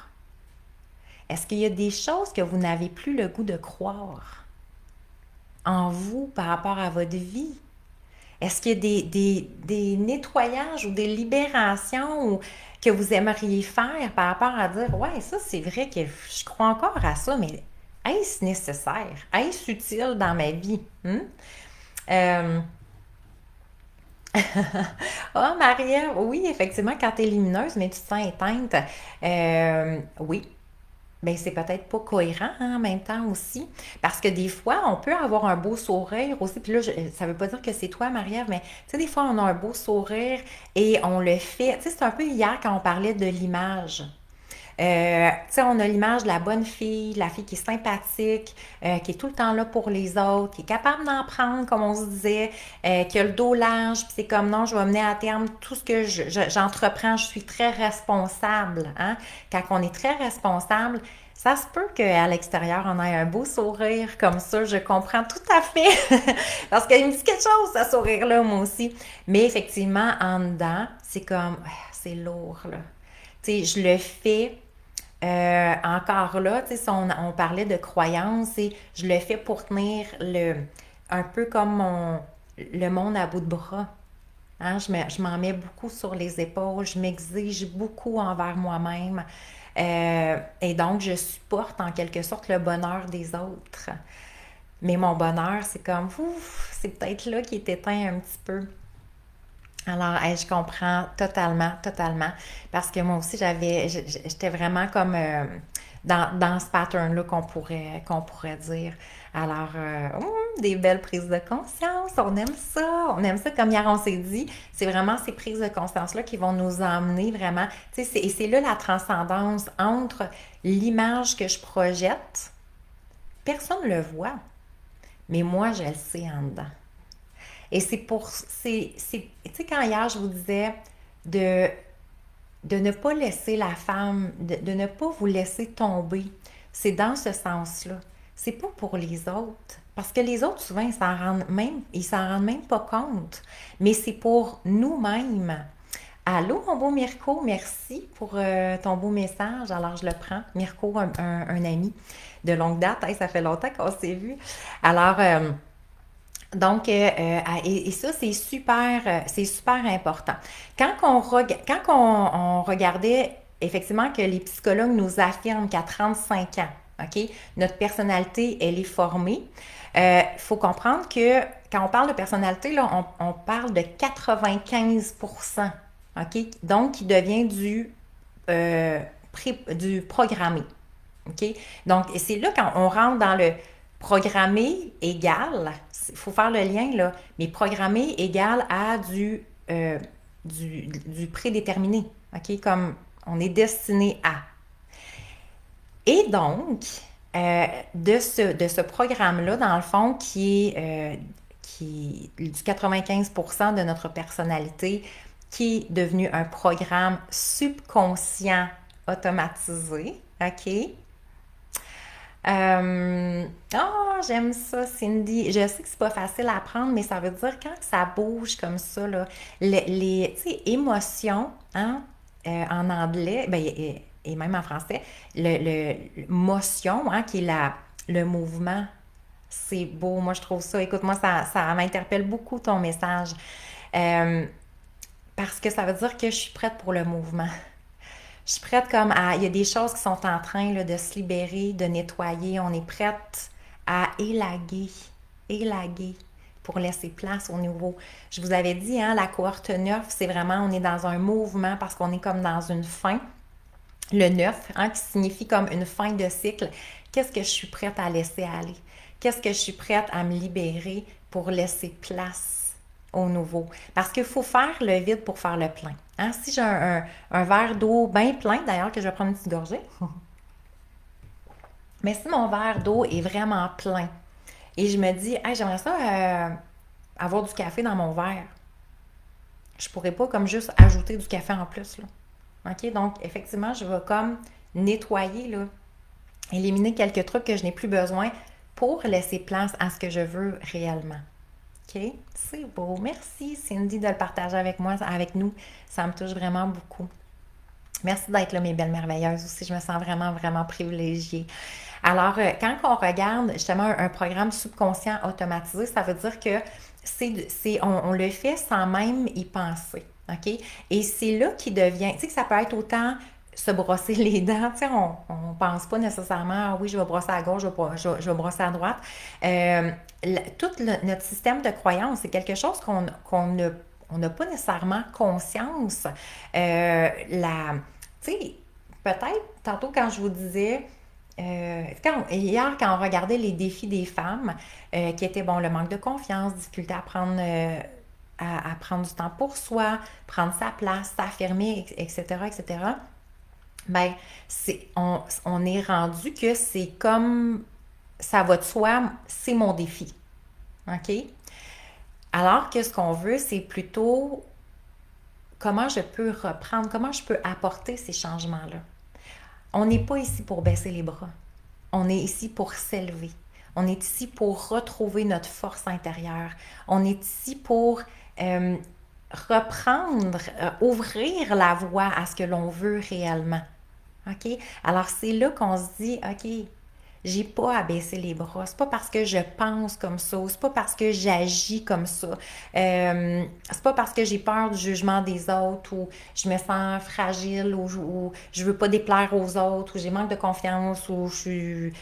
Est-ce qu'il y a des choses que vous n'avez plus le goût de croire en vous par rapport à votre vie? Est-ce qu'il y a des nettoyages ou des libérations que vous aimeriez faire par rapport à dire « Ouais, ça, c'est vrai que je crois encore à ça, mais est-ce nécessaire? Est-ce utile dans ma vie? » Ah, Marie-Ève, oui, effectivement, quand tu es lumineuse, mais tu te sens éteinte. Oui, ben c'est peut-être pas cohérent, hein, en même temps aussi. Parce que des fois, on peut avoir un beau sourire aussi. Puis là, ça veut pas dire que c'est toi, Marie-Ève, mais tu sais, des fois, on a un beau sourire et on le fait. Tu sais, c'est un peu hier quand on parlait de l'image. Tu sais, on a l'image de la bonne fille, la fille qui est sympathique, qui est tout le temps là pour les autres, qui est capable d'en prendre, comme on se disait, qui a le dos large, puis c'est comme non, je vais mener à terme tout ce que j'entreprends, je suis très responsable. Hein? Quand on est très responsable, ça se peut qu'à l'extérieur, on ait un beau sourire comme ça, je comprends tout à fait. Parce qu'il me dit quelque chose, ce sourire-là, moi aussi. Mais effectivement, en dedans, c'est comme, c'est lourd, là. Tu sais, je le fais Encore là, tu sais, si on parlait de croyance, et je le fais pour tenir un peu comme le monde à bout de bras. Hein, je m'en mets beaucoup sur les épaules, je m'exige beaucoup envers moi-même. Et donc, je supporte en quelque sorte le bonheur des autres. Mais mon bonheur, c'est comme, ouf, c'est peut-être là qui est éteint un petit peu. Alors, hey, je comprends totalement, totalement. Parce que moi aussi, j'étais vraiment comme dans ce pattern-là qu'on pourrait dire. Alors, des belles prises de conscience, on aime ça. On aime ça, comme hier on s'est dit. C'est vraiment ces prises de conscience-là qui vont nous emmener vraiment. Tu sais, et c'est là la transcendance entre l'image que je projette. Personne ne le voit, mais moi, je le sais en dedans. Et tu sais, quand hier je vous disais de, de ne pas laisser la femme, de ne pas vous laisser tomber, c'est dans ce sens-là. C'est pas pour les autres. Parce que les autres, souvent, ils s'en rendent même pas compte. Mais c'est pour nous-mêmes. Allô, mon beau Mirko, merci pour ton beau message. Alors, je le prends. Mirko, un ami de longue date. Hey, ça fait longtemps qu'on s'est vu. Alors, donc, et ça, c'est super important. Quand on regardait effectivement que les psychologues nous affirment qu'à 35 ans, OK, notre personnalité, elle est formée, il faut comprendre que quand on parle de personnalité, là, on parle de 95%, OK, donc qui devient euh, du programmé. OK? Donc, c'est là quand on rentre dans le programmé égal, il faut faire le lien, là, mais programmé égal à du prédéterminé. OK? Comme on est destiné à. Et donc, de ce programme-là, dans le fond, qui est du 95% de notre personnalité, qui est devenu un programme subconscient automatisé, OK? J'aime ça, Cindy. Je sais que c'est pas facile à apprendre, mais ça veut dire quand ça bouge comme ça, là, tu sais, émotions, hein, en anglais, ben, et même en français, motion, hein, qui est le mouvement, c'est beau. Moi, je trouve ça. Écoute, moi, ça m'interpelle beaucoup ton message. Euh, Parce que ça veut dire que je suis prête pour le mouvement. Je suis prête comme à. Il y a des choses qui sont en train là, de se libérer, de nettoyer. On est prête à élaguer pour laisser place au nouveau. Je vous avais dit, hein, la cohorte 9, c'est vraiment, on est dans un mouvement parce qu'on est comme dans une fin. Le 9, hein, qui signifie comme une fin de cycle. Qu'est-ce que je suis prête à laisser aller? Qu'est-ce que je suis prête à me libérer pour laisser place au nouveau? Parce qu'il faut faire le vide pour faire le plein. Hein? Si j'ai un verre d'eau bien plein, d'ailleurs, que je vais prendre une petite gorgée, mais si mon verre d'eau est vraiment plein et je me dis, hey, j'aimerais ça avoir du café dans mon verre, je pourrais pas comme juste ajouter du café en plus, là. OK? Donc, effectivement, je vais comme nettoyer, là, éliminer quelques trucs que je n'ai plus besoin pour laisser place à ce que je veux réellement. OK? C'est beau. Merci, Cindy, de le partager avec moi, avec nous. Ça me touche vraiment beaucoup. Merci d'être là, mes belles merveilleuses aussi. Je me sens vraiment, vraiment privilégiée. Alors, quand on regarde justement un programme subconscient automatisé, ça veut dire que on le fait sans même y penser. OK? Et c'est là qu'il devient, tu sais que ça peut être autant se brosser les dents, tu sais, on pense pas nécessairement, ah oui, je vais brosser à gauche, je vais brosser à droite. Notre système de croyance, c'est quelque chose on n'a pas nécessairement conscience. Tu sais, peut-être, tantôt quand je vous disais, hier, quand on regardait les défis des femmes, qui étaient, bon, le manque de confiance, difficulté à prendre du temps pour soi, prendre sa place, s'affirmer, etc., etc., ben, on est rendu que c'est comme, ça va de soi, c'est mon défi. OK? Alors que ce qu'on veut, c'est plutôt comment je peux reprendre, comment je peux apporter ces changements-là. On n'est pas ici pour baisser les bras. On est ici pour s'élever. On est ici pour retrouver notre force intérieure. On est ici pour reprendre, ouvrir la voie à ce que l'on veut réellement. OK? Alors, c'est là qu'on se dit, OK, j'ai pas à baisser les bras. C'est pas parce que je pense comme ça, ou c'est pas parce que j'agis comme ça. C'est pas parce que j'ai peur du jugement des autres, ou je me sens fragile, ou je veux pas déplaire aux autres, ou j'ai manque de confiance, ou je suis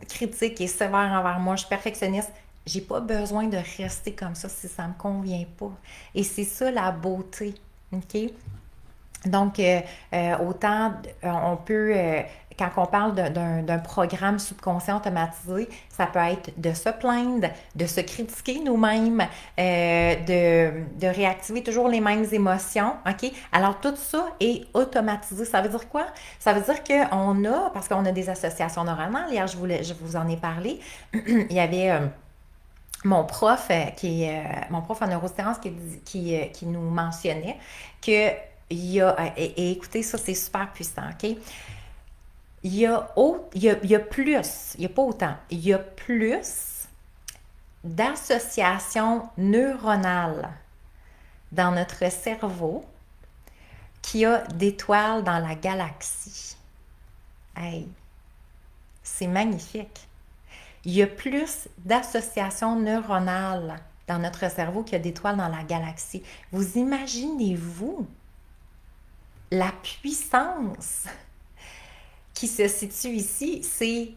critique et sévère envers moi, je suis perfectionniste. J'ai pas besoin de rester comme ça si ça me convient pas. Et c'est ça la beauté. OK? Donc, autant on peut, quand on parle d'un programme subconscient automatisé, ça peut être de se plaindre, de se critiquer nous-mêmes, de réactiver toujours les mêmes émotions, OK? Alors, tout ça est automatisé. Ça veut dire quoi? Ça veut dire qu'on a, parce qu'on a des associations neuronales, hier, je vous en ai parlé, il y avait... mon prof, mon prof en neurosciences qui nous mentionnait que il y a, et écoutez, ça c'est super puissant, OK? Il y a plus, il n'y a pas autant, il y a plus d'associations neuronales dans notre cerveau qu'il y a d'étoiles dans la galaxie. Hey, c'est magnifique. Il y a plus d'associations neuronales dans notre cerveau qu'il y a d'étoiles dans la galaxie. Vous imaginez-vous la puissance qui se situe ici? C'est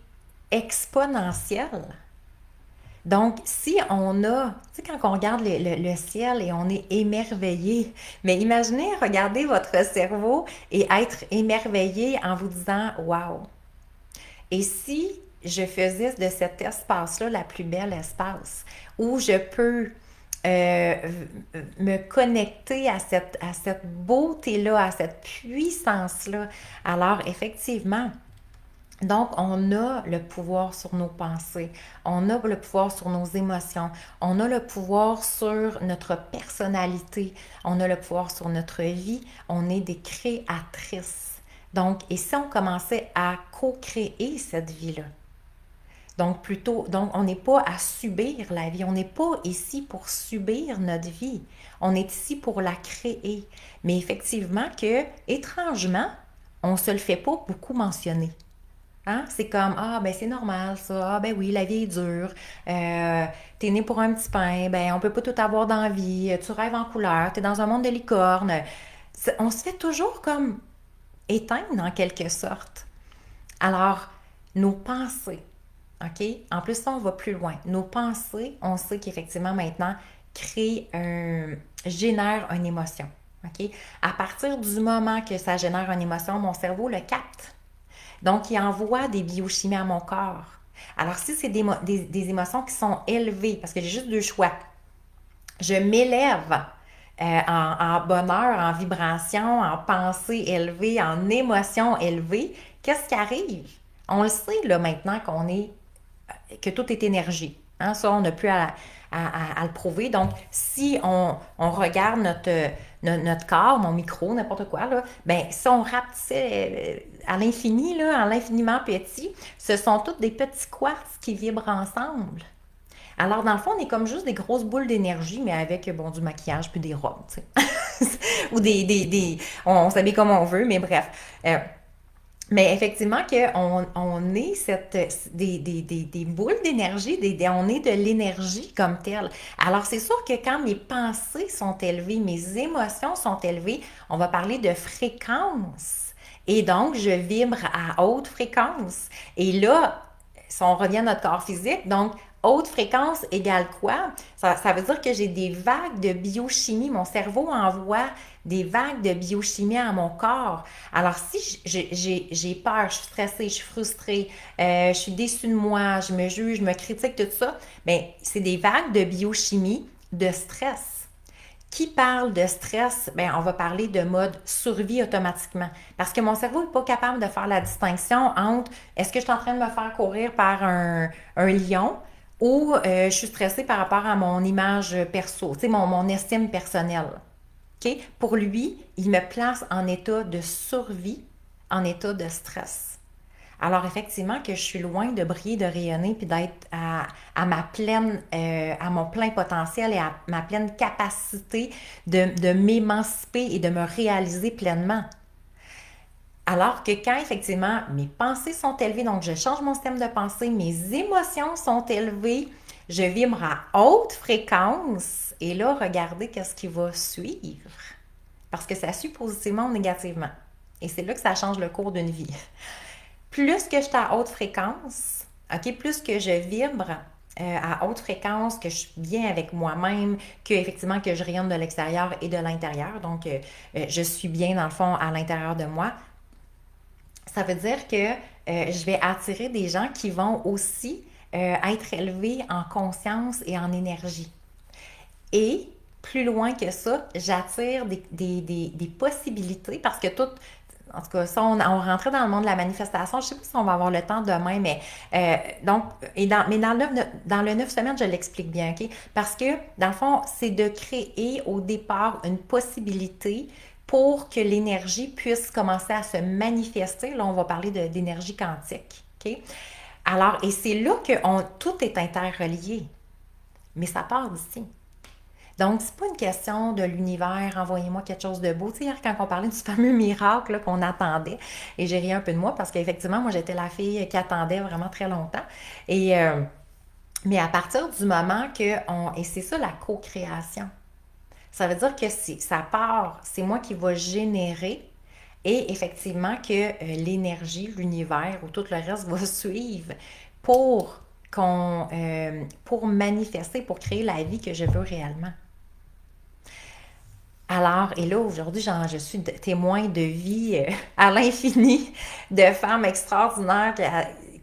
exponentiel. Donc, si on a, tu sais, quand on regarde le ciel et on est émerveillé, mais imaginez regarder votre cerveau et être émerveillé en vous disant « Wow! » Et si je faisais de cet espace-là la plus belle espace, où je peux euh, me connecter à cette beauté-là, à cette puissance-là, alors effectivement, donc, on a le pouvoir sur nos pensées, on a le pouvoir sur nos émotions, on a le pouvoir sur notre personnalité, on a le pouvoir sur notre vie, on est des créatrices. Donc, et si on commençait à co-créer cette vie-là? Donc, plutôt, donc on n'est pas à subir la vie, on n'est pas ici pour subir notre vie, on est ici pour la créer. Mais effectivement que, étrangement, on ne se le fait pas beaucoup mentionner. Hein? C'est comme, ah, ben c'est normal ça, ah, ben oui, la vie est dure, t'es né pour un petit pain, ben on peut pas tout avoir dans la vie, tu rêves en couleur, t'es dans un monde de licorne. On se fait toujours comme éteindre en quelque sorte. Alors, nos pensées, OK? En plus, ça, on va plus loin. Nos pensées, on sait qu'effectivement maintenant, génèrent une émotion. OK? À partir du moment que ça génère une émotion, mon cerveau le capte. Donc, il envoie des biochimies à mon corps. Alors, si c'est des émotions qui sont élevées, parce que j'ai juste deux choix, je m'élève en bonheur, en vibration, en pensée élevée, en émotion élevée, qu'est-ce qui arrive? On le sait là maintenant que tout est énergie. Hein? Ça, on n'a plus à le prouver. Donc, si on regarde notre corps, mon micro, n'importe quoi, là, ben, si on rapetissait à l'infini, là, à l'infiniment petit, ce sont toutes des petits quartz qui vibrent ensemble. Alors, dans le fond, on est comme juste des grosses boules d'énergie, mais avec, bon, du maquillage puis des robes, tu sais. Ou on s'habille comme on veut, mais bref. Mais effectivement on est des boules d'énergie, on est de l'énergie comme telle. Alors c'est sûr que quand mes pensées sont élevées, mes émotions sont élevées, on va parler de fréquence. Et donc, je vibre à haute fréquence. Et là, si on revient à notre corps physique, donc haute fréquence égale quoi? Ça veut dire que j'ai des vagues de biochimie. Mon cerveau envoie des vagues de biochimie à mon corps. Alors, si j'ai peur, je suis stressée, je suis frustrée, je suis déçue de moi, je me juge, je me critique, tout ça, bien, c'est des vagues de biochimie de stress. Qui parle de stress, bien, on va parler de mode survie automatiquement. Parce que mon cerveau n'est pas capable de faire la distinction entre est-ce que je suis en train de me faire courir par un lion ou je suis stressée par rapport à mon image perso, tu sais, mon estime personnelle. OK? Pour lui, il me place en état de survie, en état de stress. Alors effectivement que je suis loin de briller, de rayonner, puis d'être à mon plein potentiel et à ma pleine capacité de m'émanciper et de me réaliser pleinement. Alors que quand effectivement mes pensées sont élevées, donc je change mon système de pensée, mes émotions sont élevées, je vibre à haute fréquence et là, regardez qu'est-ce qui va suivre. Parce que ça suit positivement ou négativement. Et c'est là que ça change le cours d'une vie. Plus que je suis à haute fréquence, OK, plus que je vibre à haute fréquence, que je suis bien avec moi-même, que effectivement que je rayonne de l'extérieur et de l'intérieur. Donc, je suis bien dans le fond à l'intérieur de moi. Ça veut dire que je vais attirer des gens qui vont aussi être élevés en conscience et en énergie. Et plus loin que ça, j'attire des possibilités parce que tout, en tout cas, ça, on rentrait dans le monde de la manifestation. Je ne sais pas si on va avoir le temps demain, mais donc, mais dans le 9 semaines, je l'explique bien, OK? Parce que, dans le fond, c'est de créer au départ une possibilité pour que l'énergie puisse commencer à se manifester. Là, on va parler d'énergie quantique, OK? Alors, et c'est là que tout est interrelié, mais ça part d'ici. Donc, c'est pas une question de l'univers, envoyez-moi quelque chose de beau. Tu sais, hier, quand on parlait du fameux miracle là, qu'on attendait, et j'ai ri un peu de moi parce qu'effectivement, moi, j'étais la fille qui attendait vraiment très longtemps. Et, mais à partir du moment et c'est ça la co-création, ça veut dire que ça part, c'est moi qui va générer et effectivement que l'énergie, l'univers ou tout le reste va suivre pour pour manifester, pour créer la vie que je veux réellement. Alors, et là, aujourd'hui, je suis témoin de vie à l'infini de femmes extraordinaires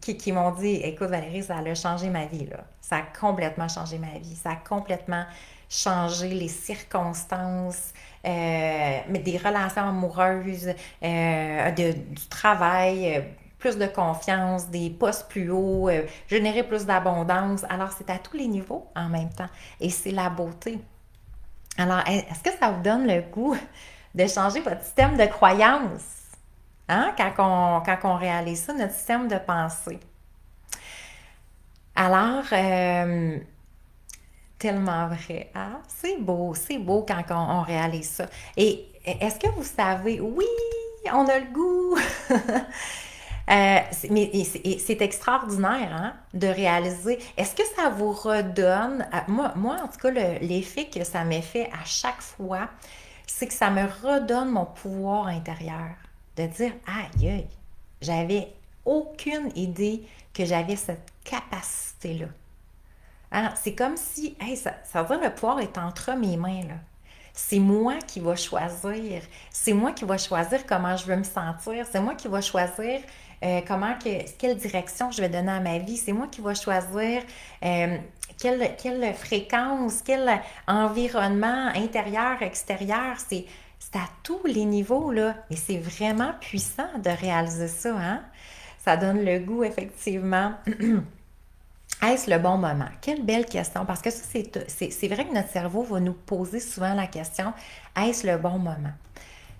qui m'ont dit, écoute Valérie, ça a changé ma vie, là. Ça a complètement changé ma vie. Ça a complètement changé les circonstances, mais des relations amoureuses, du travail, plus de confiance, des postes plus hauts, générer plus d'abondance. Alors, c'est à tous les niveaux en même temps. Et c'est la beauté. Alors, est-ce que ça vous donne le goût de changer votre système de croyance? Hein? Quand on réalise ça, notre système de pensée. Alors, tellement vrai. Ah, c'est beau quand on réalise ça. Et est-ce que vous savez, oui, on a le goût. Mais c'est extraordinaire hein, de réaliser. Est-ce que ça vous redonne, moi en tout cas, l'effet que ça m'est fait à chaque fois, c'est que ça me redonne mon pouvoir intérieur. De dire, aïe, aïe, j'avais aucune idée que j'avais cette capacité-là. Hein, c'est comme si, hey, ça veut dire que le pouvoir est entre mes mains, là. C'est moi qui va choisir. C'est moi qui va choisir comment je veux me sentir. C'est moi qui va choisir quelle direction je vais donner à ma vie. C'est moi qui va choisir quelle fréquence, quel environnement intérieur, extérieur. C'est à tous les niveaux, là. Et c'est vraiment puissant de réaliser ça, hein? Ça donne le goût, effectivement. Est-ce le bon moment? Quelle belle question, parce que ça, c'est vrai que notre cerveau va nous poser souvent la question, est-ce le bon moment?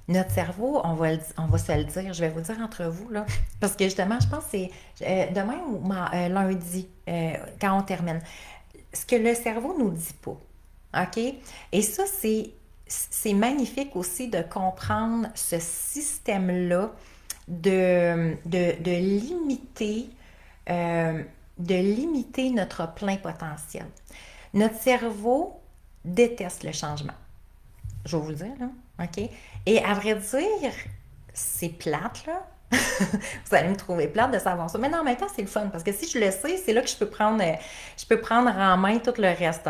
Notre cerveau, on va se le dire, je vais vous le dire entre vous, là, parce que justement, je pense que c'est demain ou lundi, quand on termine. Ce que le cerveau nous dit pas, OK? Et ça, c'est magnifique aussi de comprendre ce système-là de limiter euh, de limiter notre plein potentiel. Notre cerveau déteste le changement. Je vais vous le dire, là. OK? Et à vrai dire, c'est plate, là. Vous allez me trouver plate de savoir ça. Mais non, en même temps, c'est le fun. Parce que si je le sais, c'est là que je peux prendre en main tout le reste.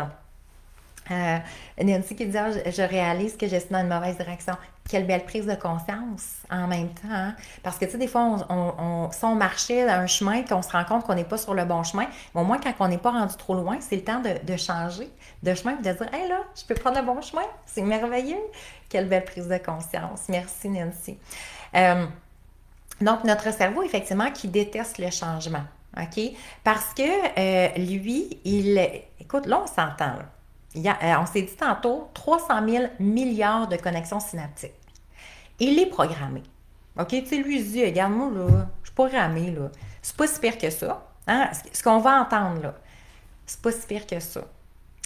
Euh, Nancy qui dit ah, je réalise que je suis dans une mauvaise direction. Quelle belle prise de conscience en même temps. Hein? Parce que, tu sais, des fois, si on marchait dans un chemin et qu'on se rend compte qu'on n'est pas sur le bon chemin, mais au moins, quand on n'est pas rendu trop loin, c'est le temps de changer de chemin et de dire hey là, je peux prendre le bon chemin. C'est merveilleux. Quelle belle prise de conscience. Merci, Nancy. Euh, donc, notre cerveau, effectivement, qui déteste le changement. OK? Parce que lui, écoute, là, on s'entend. Là. On s'est dit tantôt 300 000 milliards de connexions synaptiques. Il est programmé. OK? Tu sais, lui, il se dit, regarde-moi, là, je suis programmé, là. C'est pas si pire que ça. Hein? Ce qu'on va entendre, là, c'est pas si pire que ça.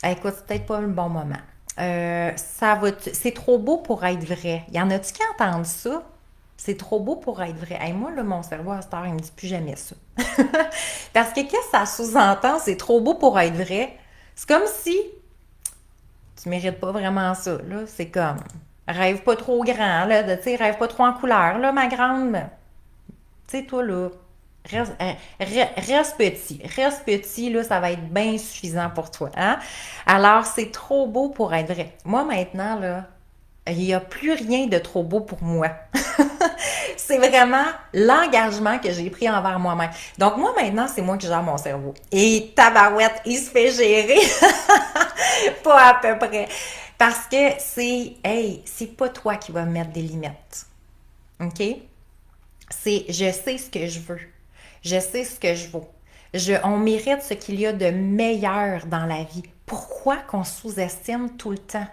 Écoute, c'est peut-être pas le bon moment. C'est trop beau pour être vrai. Y en a-tu qui entendent ça? C'est trop beau pour être vrai. Hey, moi, là, mon cerveau, à cette heure, il me dit plus jamais ça. Parce que qu'est-ce que ça sous-entend? C'est trop beau pour être vrai. C'est comme si tu mérites pas vraiment ça, là. C'est comme, rêve pas trop grand, là. Tu sais, rêve pas trop en couleur, là, ma grande. Tu sais, toi, là, reste petit, là, ça va être bien suffisant pour toi, hein? Alors, c'est trop beau pour être vrai. Moi, maintenant, là, il n'y a plus rien de trop beau pour moi. C'est vraiment l'engagement que j'ai pris envers moi-même. Donc, moi, maintenant, c'est moi qui gère mon cerveau. Et tabarouette, il se fait gérer. Pas à peu près. Parce que hey, c'est pas toi qui vas me mettre des limites. OK? C'est, je sais ce que je veux. Je sais ce que je vaux. On mérite ce qu'il y a de meilleur dans la vie. Pourquoi qu'on sous-estime tout le temps?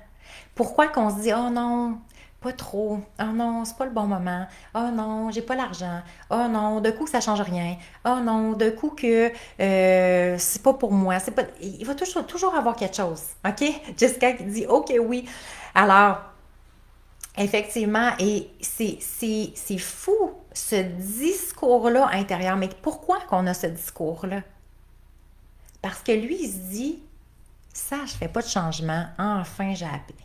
Pourquoi qu'on se dit, oh non, pas trop. Oh non, c'est pas le bon moment. Oh non, j'ai pas l'argent. Oh non, de coup, ça change rien. Oh non, de coup que c'est pas pour moi. C'est pas... Il va toujours avoir quelque chose. OK? Jessica qui dit, OK, oui. Alors, effectivement, et c'est fou, ce discours-là intérieur. Mais pourquoi qu'on a ce discours-là? Parce que lui, il se dit, ça, je fais pas de changement. Enfin, j'ai appris.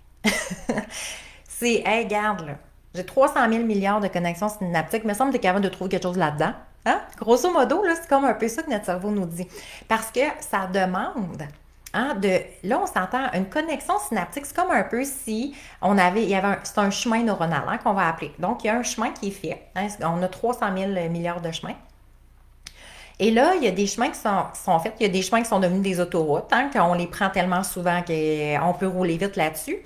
C'est, hey, regarde, là, j'ai 300 000 milliards de connexions synaptiques. Il me semble que tu es capable de trouver quelque chose là-dedans. Hein? Grosso modo, là, c'est comme un peu ça que notre cerveau nous dit. Parce que ça demande, hein, là, on s'entend, une connexion synaptique, c'est comme un peu si c'est un chemin neuronal, hein, qu'on va appeler. Donc, il y a un chemin qui est fait. Hein, on a 300 000 milliards de chemins. Et là, il y a des chemins qui sont faits. Il y a des chemins qui sont devenus des autoroutes, hein, qu'on les prend tellement souvent qu'on peut rouler vite là-dessus.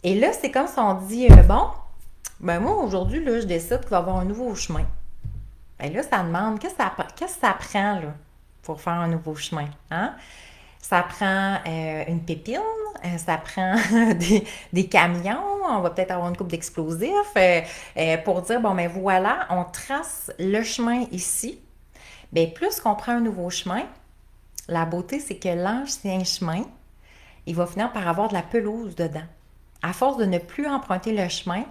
Et là, c'est comme si on dit, bon, ben moi, aujourd'hui, là, je décide qu'il va y avoir un nouveau chemin. Et là, ça demande, qu'est-ce que ça prend, là, pour faire un nouveau chemin, hein? Ça prend une pépine, ça prend des camions, on va peut-être avoir une coupe d'explosifs pour dire, bon, ben voilà, on trace le chemin ici. Bien, plus qu'on prend un nouveau chemin, la beauté, c'est que l'ancien chemin, il va finir par avoir de la pelouse dedans. À force de ne plus emprunter le chemin,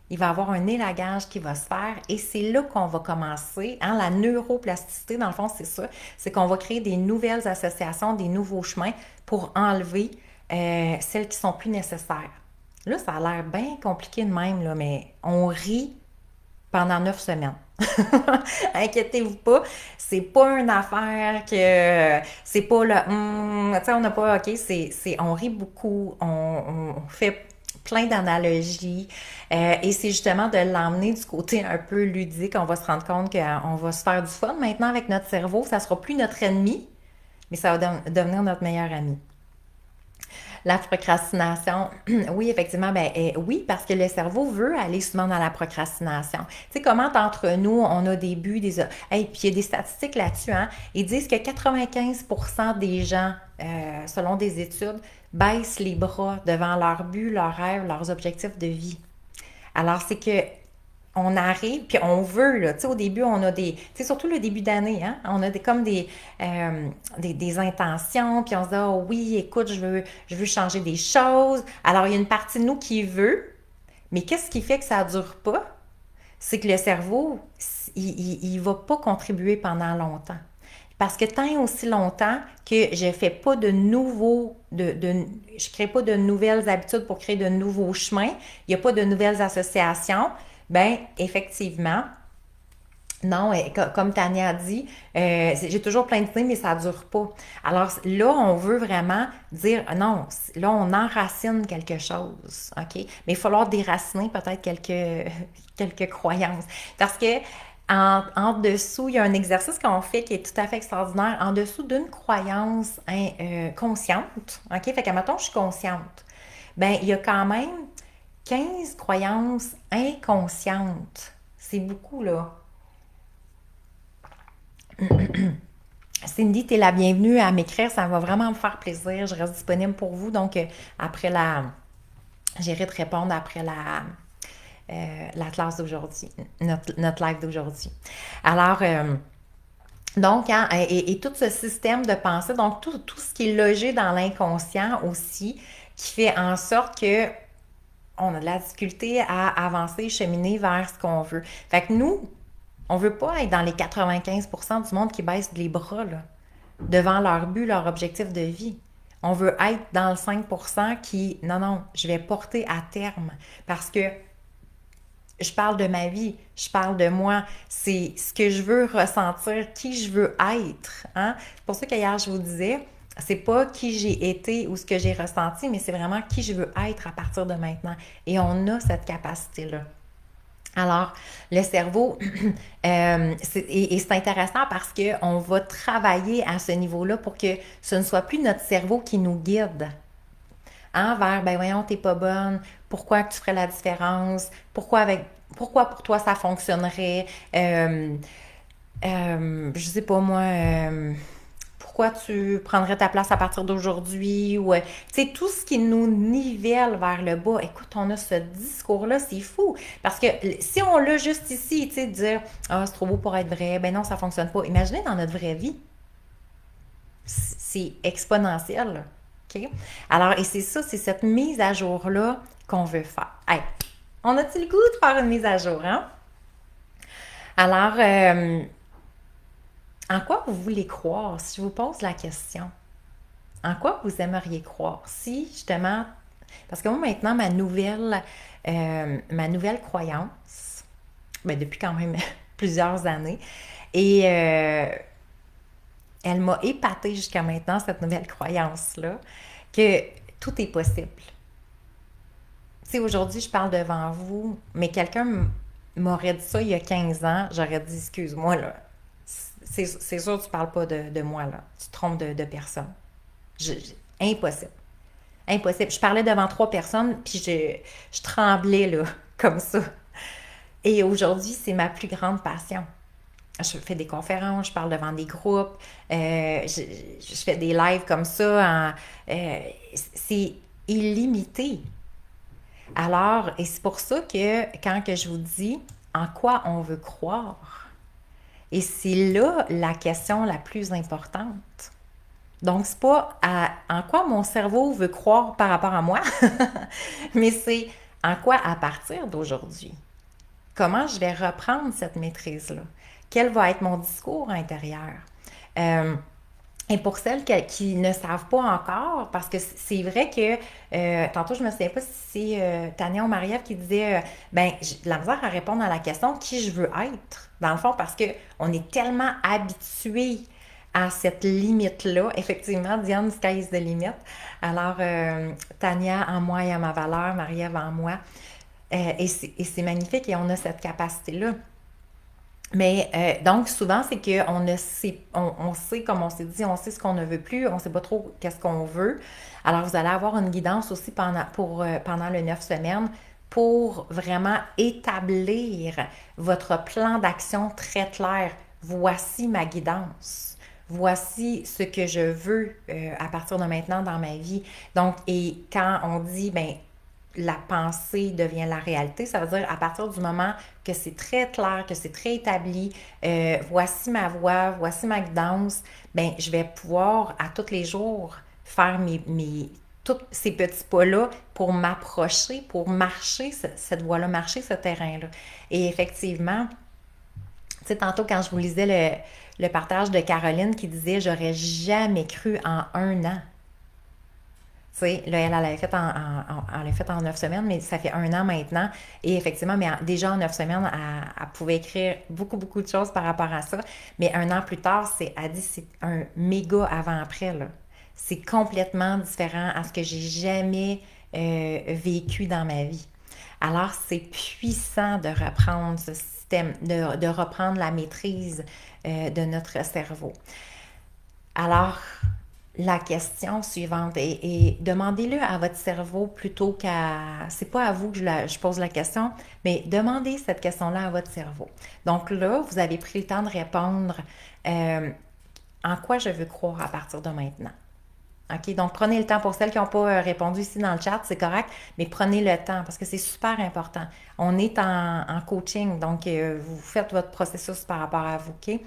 il va y avoir un élagage qui va se faire et c'est là qu'on va commencer. Hein, la neuroplasticité, dans le fond, c'est ça. C'est qu'on va créer des nouvelles associations, des nouveaux chemins pour enlever celles qui sont plus nécessaires. Là, ça a l'air bien compliqué de même, là, mais on rit pendant 9 semaines. Inquiétez-vous pas, c'est pas une affaire que c'est pas le tu sais, on n'a pas, ok, on rit beaucoup, on fait plein d'analogies et c'est justement de l'emmener du côté un peu ludique. On va se rendre compte qu'on va se faire du fun maintenant avec notre cerveau, ça sera plus notre ennemi, mais ça va devenir notre meilleur ami. La procrastination, oui, effectivement, ben oui, parce que le cerveau veut aller souvent dans la procrastination. Tu sais, comment entre nous, on a des buts, hey, puis il y a des statistiques là-dessus, hein? Ils disent que 95% des gens, selon des études, baissent les bras devant leurs buts, leurs rêves, leurs objectifs de vie. Alors, c'est que on arrive, puis on veut, là, tu sais, au début, on a des, tu sais, surtout le début d'année, hein, on a comme des intentions, puis on se dit, oh oui, écoute, je veux changer des choses. Alors, il y a une partie de nous qui veut, mais qu'est-ce qui fait que ça ne dure pas? C'est que le cerveau, il va pas contribuer pendant longtemps. Parce que tant et aussi longtemps que je fais pas de nouveaux, je crée pas de nouvelles habitudes pour créer de nouveaux chemins, il n'y a pas de nouvelles associations, ben effectivement, non, comme Tania a dit, j'ai toujours plein d'idées, mais ça ne dure pas. Alors là, on veut vraiment dire, non, là, on enracine quelque chose, OK? Mais il va falloir déraciner peut-être quelques croyances. Parce que en dessous, il y a un exercice qu'on fait qui est tout à fait extraordinaire. En dessous d'une croyance consciente, OK? Fait que, mettons, je suis consciente. Ben, il y a quand même 15 croyances inconscientes. C'est beaucoup, là. Cindy, tu es la bienvenue à m'écrire. Ça va vraiment me faire plaisir. Je reste disponible pour vous. Donc, après j'irai te répondre après la classe d'aujourd'hui, notre live d'aujourd'hui. Alors, donc, hein, et tout ce système de pensée, donc tout ce qui est logé dans l'inconscient aussi, qui fait en sorte que on a de la difficulté à avancer, cheminer vers ce qu'on veut. Fait que nous, on veut pas être dans les 95% du monde qui baisse les bras, là, devant leur but, leur objectif de vie. On veut être dans le 5% qui, non, non, je vais porter à terme parce que je parle de ma vie, je parle de moi, c'est ce que je veux ressentir, qui je veux être. Hein? C'est pour ça qu'hier, je vous disais, c'est pas qui j'ai été ou ce que j'ai ressenti, mais c'est vraiment qui je veux être à partir de maintenant. Et on a cette capacité-là. Alors, le cerveau, et c'est intéressant parce qu'on va travailler à ce niveau-là pour que ce ne soit plus notre cerveau qui nous guide, hein, vers, ben voyons, t'es pas bonne, pourquoi tu ferais la différence, pourquoi pour toi ça fonctionnerait, je sais pas moi, pourquoi tu prendrais ta place à partir d'aujourd'hui, ou, tu sais, tout ce qui nous nivelle vers le bas, écoute, on a ce discours-là, c'est fou, parce que si on l'a juste ici, tu sais, dire, ah, c'est trop beau pour être vrai, ben non, ça fonctionne pas, imaginez dans notre vraie vie, c'est exponentiel, là. OK? Alors, et c'est ça, c'est cette mise à jour-là qu'on veut faire. Hey, on a-t-il le goût de faire une mise à jour, hein? Alors, en quoi vous voulez croire? Si je vous pose la question, en quoi vous aimeriez croire? Si, justement, parce que moi, maintenant, ma nouvelle croyance, ben, depuis quand même plusieurs années, et elle m'a épatée jusqu'à maintenant, cette nouvelle croyance-là, que tout est possible. Tu sais, aujourd'hui, je parle devant vous, mais quelqu'un m'aurait dit ça il y a 15 ans, j'aurais dit, excuse-moi, là, c'est sûr que tu parles pas de moi, là. Tu te trompes de personne. Impossible. Impossible. Je parlais devant 3 personnes, puis je tremblais, là, comme ça. Et aujourd'hui, c'est ma plus grande passion. Je fais des conférences, je parle devant des groupes, je fais des lives comme ça. C'est illimité. Alors, et c'est pour ça que quand que je vous dis en quoi on veut croire, et c'est là la question la plus importante. Donc, c'est pas en quoi mon cerveau veut croire par rapport à moi, mais c'est en quoi à partir d'aujourd'hui. Comment je vais reprendre cette maîtrise-là? Quel va être mon discours intérieur? Euh, et pour celles qui ne savent pas encore, parce que c'est vrai que, tantôt je ne me souviens pas si c'est Tania ou Marie-Ève qui disait, ben, j'ai de la misère à répondre à la question qui je veux être, dans le fond, parce qu'on est tellement habitué à cette limite-là. Effectivement, Diane, sky is the limit. Alors, Tania en moi et à ma valeur, Marie-Ève en moi. Et c'est magnifique et on a cette capacité-là. Mais donc, souvent, c'est qu'on on sait, comme on s'est dit, on sait ce qu'on ne veut plus, on ne sait pas trop qu'est-ce qu'on veut. Alors, vous allez avoir une guidance aussi pendant le 9 semaines pour vraiment établir votre plan d'action très clair. Voici ma guidance. Voici ce que je veux à partir de maintenant dans ma vie. Donc, et quand on dit, ben, la pensée devient la réalité. Ça veut dire à partir du moment que c'est très clair, que c'est très établi, voici ma voie, voici ma guidance, ben je vais pouvoir à tous les jours faire tous ces petits pas-là pour m'approcher, pour marcher cette voie-là, marcher ce terrain-là. Et effectivement, tu sais, tantôt quand je vous lisais le partage de Caroline qui disait j'aurais jamais cru en un an. Tu sais, là, elle l'avait fait elle l'a fait en 9 semaines, mais ça fait un an maintenant. Et effectivement, mais déjà en 9 semaines, elle pouvait écrire beaucoup, beaucoup de choses par rapport à ça. Mais un an plus tard, elle dit c'est un méga avant-après, là. C'est complètement différent à ce que j'ai jamais vécu dans ma vie. Alors, c'est puissant de reprendre ce système, de reprendre la maîtrise de notre cerveau. Alors, la question suivante et demandez-le à votre cerveau plutôt qu'à... C'est pas à vous que je pose la question, mais demandez cette question-là à votre cerveau. Donc là, vous avez pris le temps de répondre en quoi je veux croire à partir de maintenant. OK? Donc, prenez le temps. Pour celles qui n'ont pas répondu ici dans le chat, c'est correct, mais prenez le temps parce que c'est super important. On est en coaching, donc vous faites votre processus par rapport à vous, OK?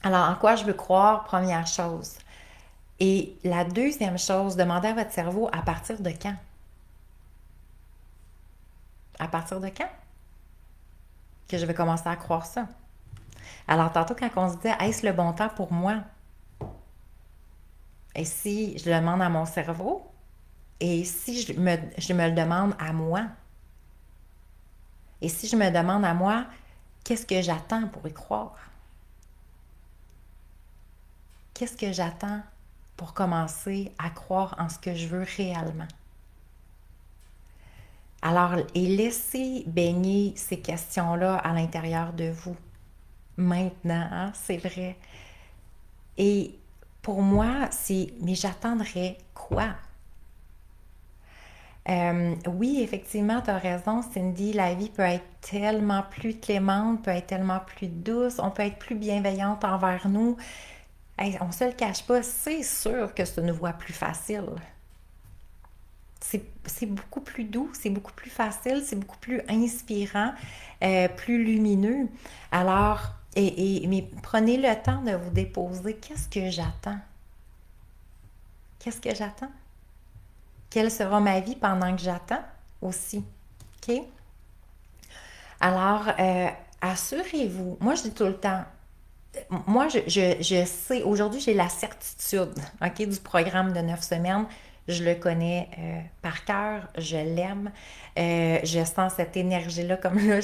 Alors, en quoi je veux croire? Première chose. Et la deuxième chose, demandez à votre cerveau à partir de quand? À partir de quand que je vais commencer à croire ça? Alors, tantôt, quand on se dit, est-ce le bon temps pour moi? Et si je le demande à mon cerveau, et si je me le demande à moi, et si je me demande à moi, qu'est-ce que j'attends pour y croire? Qu'est-ce que j'attends pour commencer à croire en ce que je veux réellement? Alors, et laissez baigner ces questions-là à l'intérieur de vous. Maintenant, hein, c'est vrai. Et pour moi, c'est, mais j'attendrai quoi? Oui, effectivement, tu as raison, Cindy, la vie peut être tellement plus clémente, peut être tellement plus douce, on peut être plus bienveillante envers nous. Hey, on ne se le cache pas, c'est sûr que c'est une voie plus facile. C'est beaucoup plus doux, c'est beaucoup plus facile, c'est beaucoup plus inspirant, plus lumineux. Alors, mais prenez le temps de vous déposer. Qu'est-ce que j'attends? Qu'est-ce que j'attends? Quelle sera ma vie pendant que j'attends aussi? OK? Alors, assurez-vous. Moi, je dis tout le temps, moi, je sais, aujourd'hui, j'ai la certitude, OK, du programme de 9 semaines. Je le connais par cœur, je l'aime, je sens cette énergie-là comme là,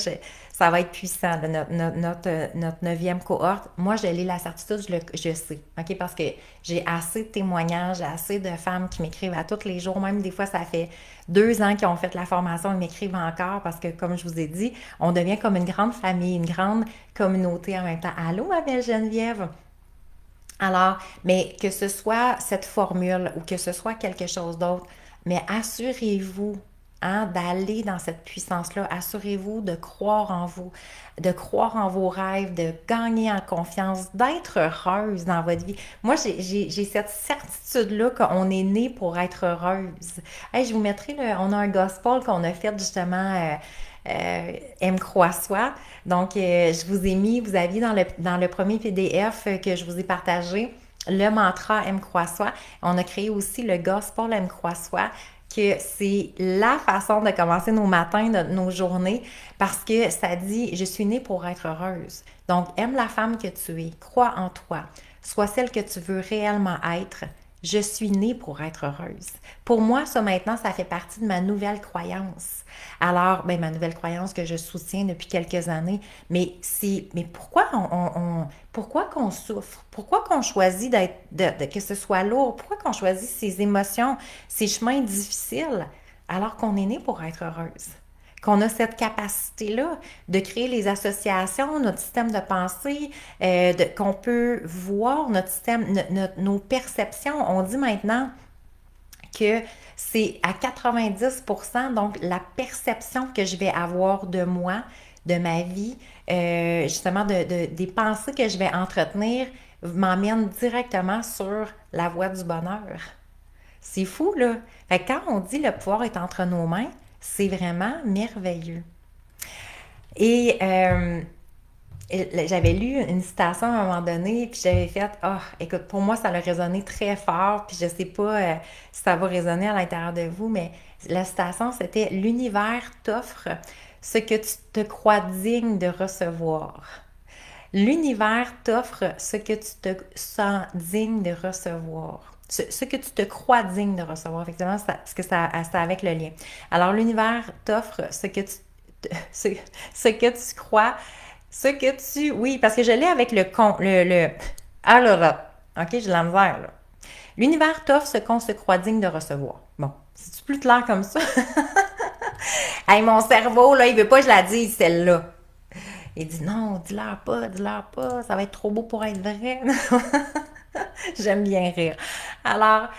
ça va être puissant, de notre 9e cohorte. Moi, je l'ai la certitude, je sais, OK, parce que j'ai assez de témoignages, assez de femmes qui m'écrivent à tous les jours, même des fois, ça fait 2 ans qu'ils ont fait la formation, ils m'écrivent encore parce que, comme je vous ai dit, on devient comme une grande famille, une grande communauté en même temps. Allô, ma belle Geneviève? Alors, mais que ce soit cette formule ou que ce soit quelque chose d'autre, mais assurez-vous hein, d'aller dans cette puissance-là. Assurez-vous de croire en vous, de croire en vos rêves, de gagner en confiance, d'être heureuse dans votre vie. Moi, j'ai cette certitude-là qu'on est né pour être heureuse. Hey, je vous mettrai on a un gospel qu'on a fait justement. M. Croissois. Donc, je vous ai mis, vous aviez dans le premier PDF que je vous ai partagé, le mantra M. Croissois. On a créé aussi le Gospel M. Croissois, que c'est la façon de commencer nos matins, nos journées, parce que ça dit « Je suis née pour être heureuse ». Donc, aime la femme que tu es, crois en toi, sois celle que tu veux réellement être. Je suis née pour être heureuse. Pour moi, ça maintenant, ça fait partie de ma nouvelle croyance. Alors, ben, ma nouvelle croyance que je soutiens depuis quelques années, mais pourquoi pourquoi qu'on souffre? Pourquoi qu'on choisit que ce soit lourd? Pourquoi qu'on choisit ces émotions, ces chemins difficiles, alors qu'on est né pour être heureuse? Qu'on a cette capacité-là de créer les associations, notre système de pensée, qu'on peut voir notre système, nos perceptions. On dit maintenant que c'est à 90%, donc la perception que je vais avoir de moi, de ma vie, justement des pensées que je vais entretenir, m'emmène directement sur la voie du bonheur. C'est fou, là. Fait que quand on dit le pouvoir est entre nos mains, c'est vraiment merveilleux. Et j'avais lu une citation à un moment donné, puis j'avais fait, ah, écoute, pour moi, ça a résonné très fort, puis je sais pas si ça va résonner à l'intérieur de vous, mais la citation, c'était l'univers t'offre ce que tu te crois digne de recevoir. L'univers t'offre ce que tu te sens digne de recevoir. Ce que tu te crois digne de recevoir, effectivement, parce que c'est avec le lien. Alors, l'univers t'offre ce que tu crois, oui, parce que je l'ai avec alors, ok, j'ai de la misère, là. L'univers t'offre ce qu'on se croit digne de recevoir. Bon, c'est-tu plus clair comme ça? Hey, mon cerveau, là, il veut pas que je la dise, celle-là. Il dit non, dis-leur pas, ça va être trop beau pour être vrai. J'aime bien rire. Alors,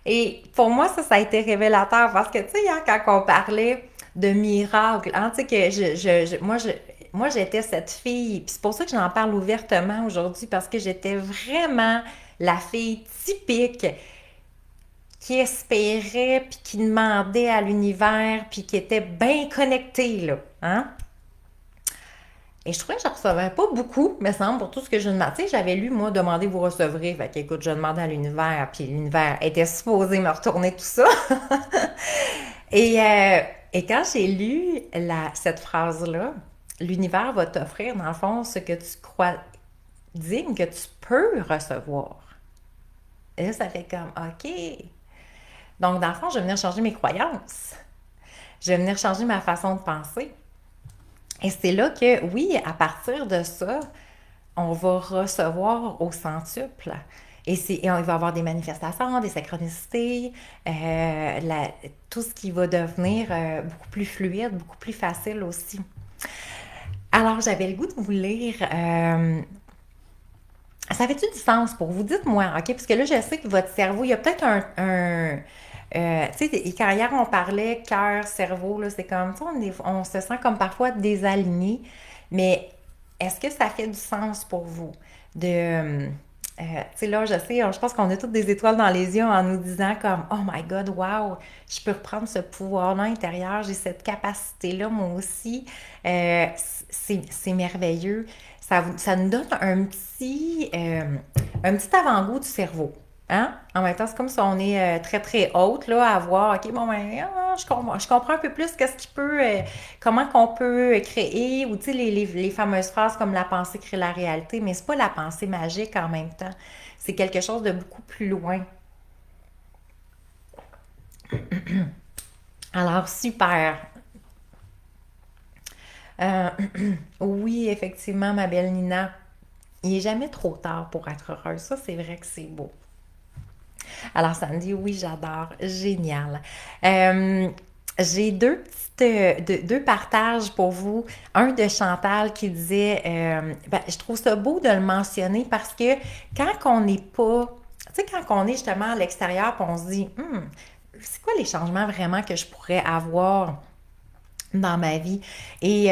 et pour moi, ça a été révélateur parce que, tu sais, hier, quand on parlait de miracles, hein, tu sais, que moi, j'étais cette fille, puis c'est pour ça que j'en parle ouvertement aujourd'hui, parce que j'étais vraiment la fille typique qui espérait, puis qui demandait à l'univers, puis qui était bien connectée, là, hein? Et je trouvais que je ne recevais pas beaucoup, me semble, pour tout ce que je demandais. Tu sais, j'avais lu, moi, demander vous recevrez. Fait qu'écoute, je demandais à l'univers, puis l'univers était supposé me retourner tout ça. Et Et quand j'ai lu cette phrase-là, l'univers va t'offrir, dans le fond, ce que tu crois digne, que tu peux recevoir. Et là, ça fait comme, OK. Donc, dans le fond, je vais venir changer mes croyances. Je vais venir changer ma façon de penser. Et c'est là que, oui, à partir de ça, on va recevoir au centuple. Et on va avoir des manifestations, des synchronicités, tout ce qui va devenir beaucoup plus fluide, beaucoup plus facile aussi. Alors, j'avais le goût de vous lire. Ça fait-tu du sens pour vous? Dites-moi, OK? Parce que là, je sais que votre cerveau, il y a peut-être tu sais, quand hier on parlait cœur, cerveau, là, c'est comme ça, on se sent comme parfois désaligné, mais est-ce que ça fait du sens pour vous de, tu sais, là, je sais, je pense qu'on a toutes des étoiles dans les yeux en nous disant comme, oh my God, wow, je peux reprendre ce pouvoir-là intérieur, j'ai cette capacité-là, moi aussi. C'est merveilleux. Ça nous donne un petit avant-goût du cerveau. Hein? En même temps, c'est comme si on est très, très haute, là, à voir, OK, bon, ben, je comprends un peu plus qu'est-ce qui peut, comment qu'on peut créer, ou, tu sais, les fameuses phrases comme la pensée crée la réalité, mais c'est pas la pensée magique en même temps. C'est quelque chose de beaucoup plus loin. Alors, super. Euh, oui, effectivement, ma belle Nina, il n'est jamais trop tard pour être heureuse. Ça, c'est vrai que c'est beau. Alors, ça me dit oui, j'adore. Génial. Euh, j'ai deux partages pour vous. Un de Chantal qui disait, ben, je trouve ça beau de le mentionner parce que quand on n'est pas, tu sais, quand on est justement à l'extérieur, puis on se dit, c'est quoi les changements vraiment que je pourrais avoir dans ma vie. Et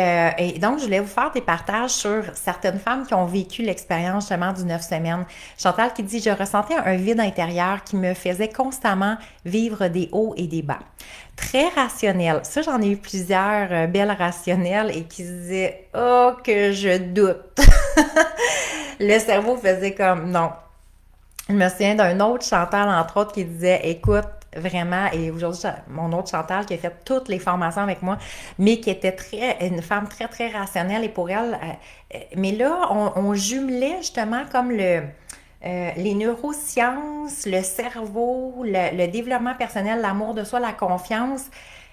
donc, je voulais vous faire des partages sur certaines femmes qui ont vécu l'expérience justement du 9 semaines. Chantal qui dit, je ressentais un vide intérieur qui me faisait constamment vivre des hauts et des bas. Très rationnel. Ça, j'en ai eu plusieurs belles rationnelles et qui se disaient, oh, que je doute. Le cerveau faisait comme, non. Je me souviens d'un autre Chantal, entre autres, qui disait, écoute, vraiment, et aujourd'hui, mon autre Chantal qui a fait toutes les formations avec moi, mais qui était une femme très, très rationnelle, et pour elle, mais là, on jumelait justement comme les neurosciences, le cerveau, le développement personnel, l'amour de soi, la confiance.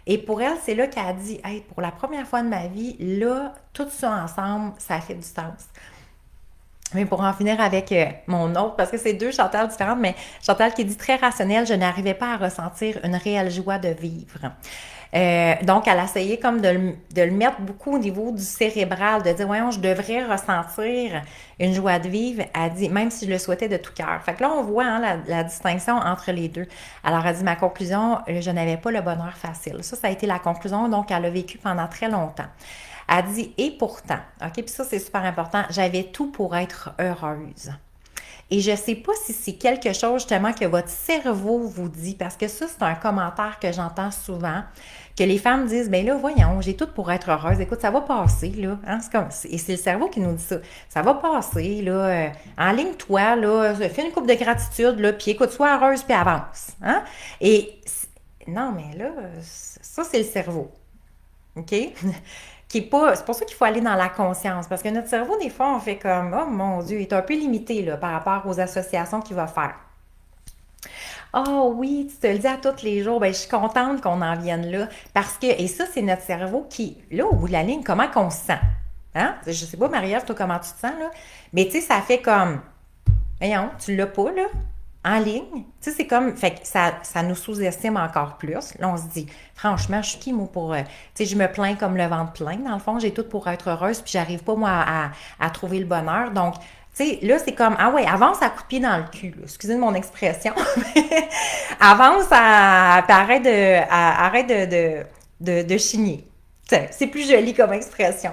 Et pour elle, c'est là qu'elle a dit, hey, pour la première fois de ma vie, là, tout ça ensemble, ça fait du sens. Mais pour en finir avec mon autre, parce que c'est deux Chantal différentes, mais Chantal qui dit très rationnelle, je n'arrivais pas à ressentir une réelle joie de vivre. Donc, elle a essayé comme de le mettre beaucoup au niveau du cérébral, de dire, voyons, je devrais ressentir une joie de vivre. Elle dit, même si je le souhaitais de tout cœur. Fait que là, on voit hein, la distinction entre les deux. Alors, elle dit, ma conclusion, je n'avais pas le bonheur facile. Ça a été la conclusion, donc elle a vécu pendant très longtemps. Elle dit, et pourtant, OK, puis ça, c'est super important, j'avais tout pour être heureuse. Et je ne sais pas si c'est quelque chose justement que votre cerveau vous dit, parce que ça, c'est un commentaire que j'entends souvent, que les femmes disent, ben là, voyons, j'ai tout pour être heureuse. Écoute, ça va passer, là. Hein? Et c'est le cerveau qui nous dit ça. Ça va passer, là. Enligne-toi, là. Fais une coupe de gratitude, là. Puis écoute, sois heureuse, puis avance. Hein? Et non, mais là, ça, c'est le cerveau. OK? Qui est pas, c'est pour ça qu'il faut aller dans la conscience. Parce que notre cerveau, des fois, on fait comme, oh mon Dieu, il est un peu limité là, par rapport aux associations qu'il va faire. Oh oui, tu te le dis à tous les jours, ben, je suis contente qu'on en vienne là. Parce que, et ça, c'est notre cerveau qui, là, au bout de la ligne, comment qu'on se sent? Hein? Je sais pas, Marie-Ève, toi, comment tu te sens, là? Mais tu sais, ça fait comme, voyons, tu l'as pas, là, en ligne. Tu sais, c'est comme, fait que ça nous sous-estime encore plus. Là, on se dit, franchement, je suis qui, moi, pour. Tu sais, je me plains comme le ventre plein. Dans le fond, j'ai tout pour être heureuse, puis j'arrive pas, moi, à trouver le bonheur. Donc, tu sais, là, c'est comme, ah ouais, avance à coup de pied dans le cul, là. Excusez mon expression. Avance puis arrête de chigner. C'est plus joli comme expression.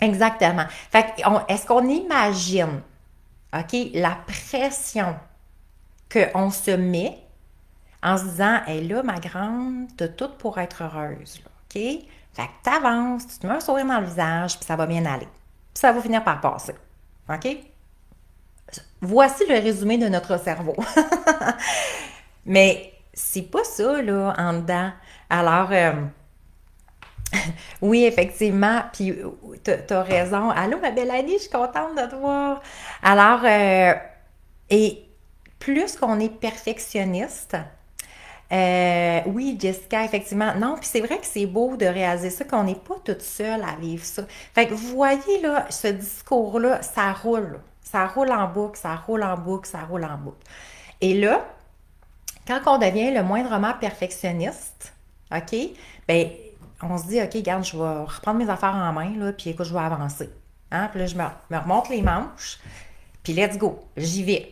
Exactement. Fait que, est-ce qu'on imagine, OK, la pression qu'on se met en se disant, hé là, ma grande, t'as tout pour être heureuse, là, OK? Fait que t'avances, tu te mets un sourire dans le visage, puis ça va bien aller. Puis ça va finir par passer. OK? Voici le résumé de notre cerveau. Mais c'est pas ça, là, en dedans. Alors, Oui, effectivement. Puis, t'as raison. Allô, ma belle Annie, je suis contente de te voir. Alors, et plus qu'on est perfectionniste, oui, Jessica, effectivement. Non, puis c'est vrai que c'est beau de réaliser ça, qu'on n'est pas toute seule à vivre ça. Fait que vous voyez, là, ce discours-là, ça roule. Ça roule en boucle, ça roule en boucle, ça roule en boucle. Et là, quand on devient le moindrement perfectionniste, OK, ben on se dit, OK, regarde, je vais reprendre mes affaires en main, là, puis écoute, je vais avancer. Hein? Puis là, je me remonte les manches, puis let's go, j'y vais.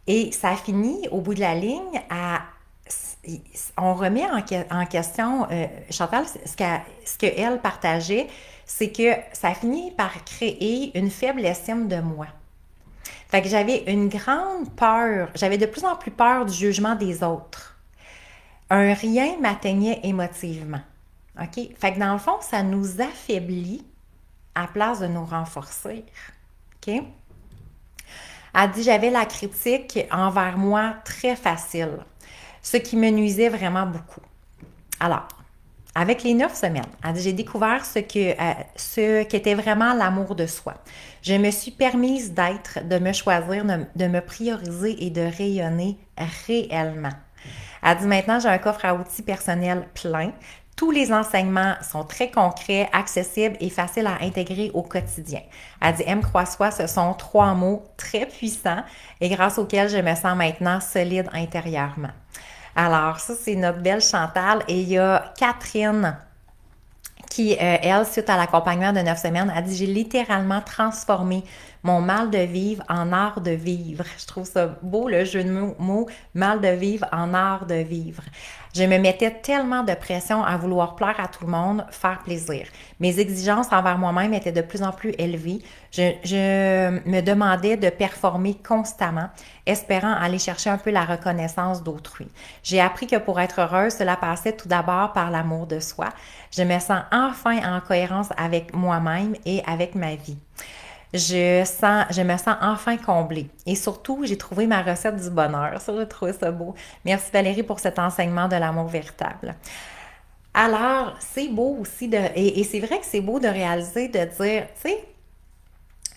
Et ça finit, au bout de la ligne, à on remet en question, Chantal, ce qu'elle partageait, c'est que ça finit par créer une faible estime de moi. Fait que j'avais une grande peur, j'avais de plus en plus peur du jugement des autres. Un rien m'atteignait émotivement. OK? Fait que dans le fond, ça nous affaiblit à place de nous renforcer. OK? Elle dit, j'avais la critique envers moi très facile, ce qui me nuisait vraiment beaucoup. Alors, avec les 9 semaines, elle dit, j'ai découvert ce qu'était vraiment l'amour de soi. Je me suis permise d'être, de me choisir, de me prioriser et de rayonner réellement. Elle dit maintenant, j'ai un coffre à outils personnel plein. Tous les enseignements sont très concrets, accessibles et faciles à intégrer au quotidien. Elle dit M croit soi, ce sont 3 mots très puissants et grâce auxquels je me sens maintenant solide intérieurement. Alors, ça, c'est notre belle Chantal. Et il y a Catherine qui, elle, suite à l'accompagnement de 9 semaines, a dit, j'ai littéralement transformé mon mal de vivre en art de vivre. Je trouve ça beau, le jeu de mots, mal de vivre en art de vivre. Je me mettais tellement de pression à vouloir plaire à tout le monde, faire plaisir. Mes exigences envers moi-même étaient de plus en plus élevées. Je me demandais de performer constamment, espérant aller chercher un peu la reconnaissance d'autrui. J'ai appris que pour être heureuse, cela passait tout d'abord par l'amour de soi. Je me sens enfin en cohérence avec moi-même et avec ma vie. Je me sens enfin comblée. Et surtout, j'ai trouvé ma recette du bonheur. Ça, j'ai trouvé ça beau. Merci Valérie pour cet enseignement de l'amour véritable. Alors, c'est beau aussi et c'est vrai que c'est beau de réaliser, de dire, tu sais,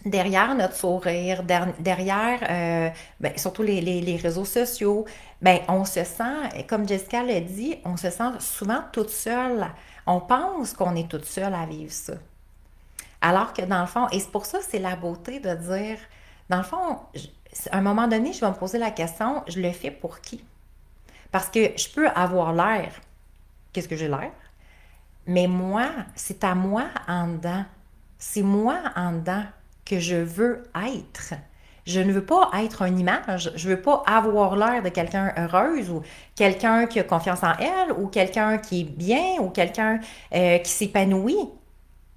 derrière notre sourire, derrière, ben, surtout les réseaux sociaux, ben, on se sent, comme Jessica l'a dit, on se sent souvent toute seule. On pense qu'on est toute seule à vivre ça. Alors que dans le fond, et c'est pour ça que c'est la beauté de dire, dans le fond, à un moment donné, je vais me poser la question, je le fais pour qui? Parce que je peux avoir l'air, qu'est-ce que j'ai l'air? Mais moi, c'est à moi en dedans. C'est moi en dedans que je veux être. Je ne veux pas être une image. Je ne veux pas avoir l'air de quelqu'un heureuse ou quelqu'un qui a confiance en elle ou quelqu'un qui est bien ou quelqu'un qui s'épanouit.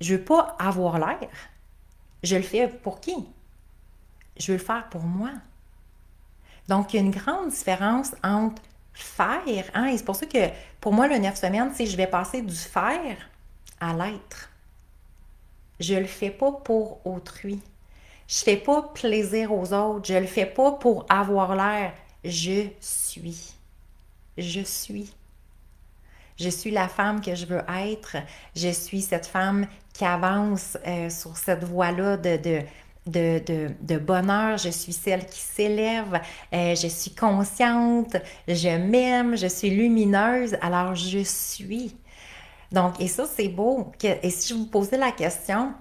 Je ne veux pas avoir l'air. Je le fais pour qui? Je veux le faire pour moi. Donc, il y a une grande différence entre faire, hein, et c'est pour ça que pour moi, le 9 semaines, c'est je vais passer du faire à l'être. Je le fais pas pour autrui. Je fais pas plaisir aux autres. Je le fais pas pour avoir l'air. Je suis. Je suis. Je suis la femme que je veux être. Je suis cette femme qui avance sur cette voie-là de bonheur. Je suis celle qui s'élève. Je suis consciente. Je m'aime. Je suis lumineuse. Alors, je suis. Donc, et ça, c'est beau. Et si je vous posais la question,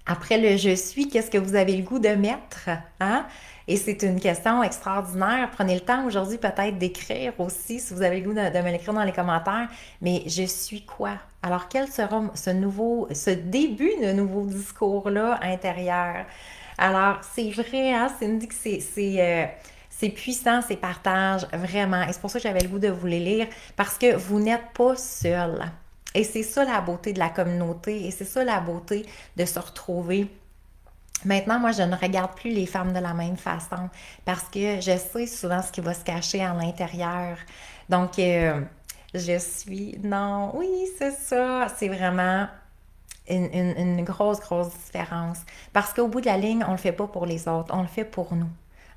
après le je suis, qu'est-ce que vous avez le goût de mettre? Hein? Et c'est une question extraordinaire. Prenez le temps aujourd'hui peut-être d'écrire aussi, si vous avez le goût de me l'écrire dans les commentaires. Mais je suis quoi? Alors, quel sera ce début de nouveau discours-là intérieur? Alors, c'est vrai, hein? Cindy, que c'est puissant, ces partages, vraiment. Et c'est pour ça que j'avais le goût de vous les lire, parce que vous n'êtes pas seul. Et c'est ça la beauté de la communauté, et c'est ça la beauté de se retrouver. Maintenant, moi, je ne regarde plus les femmes de la même façon parce que je sais souvent ce qui va se cacher à l'intérieur. Donc, je suis... Non, oui, c'est ça. C'est vraiment une grosse, grosse différence. Parce qu'au bout de la ligne, on ne le fait pas pour les autres, on le fait pour nous.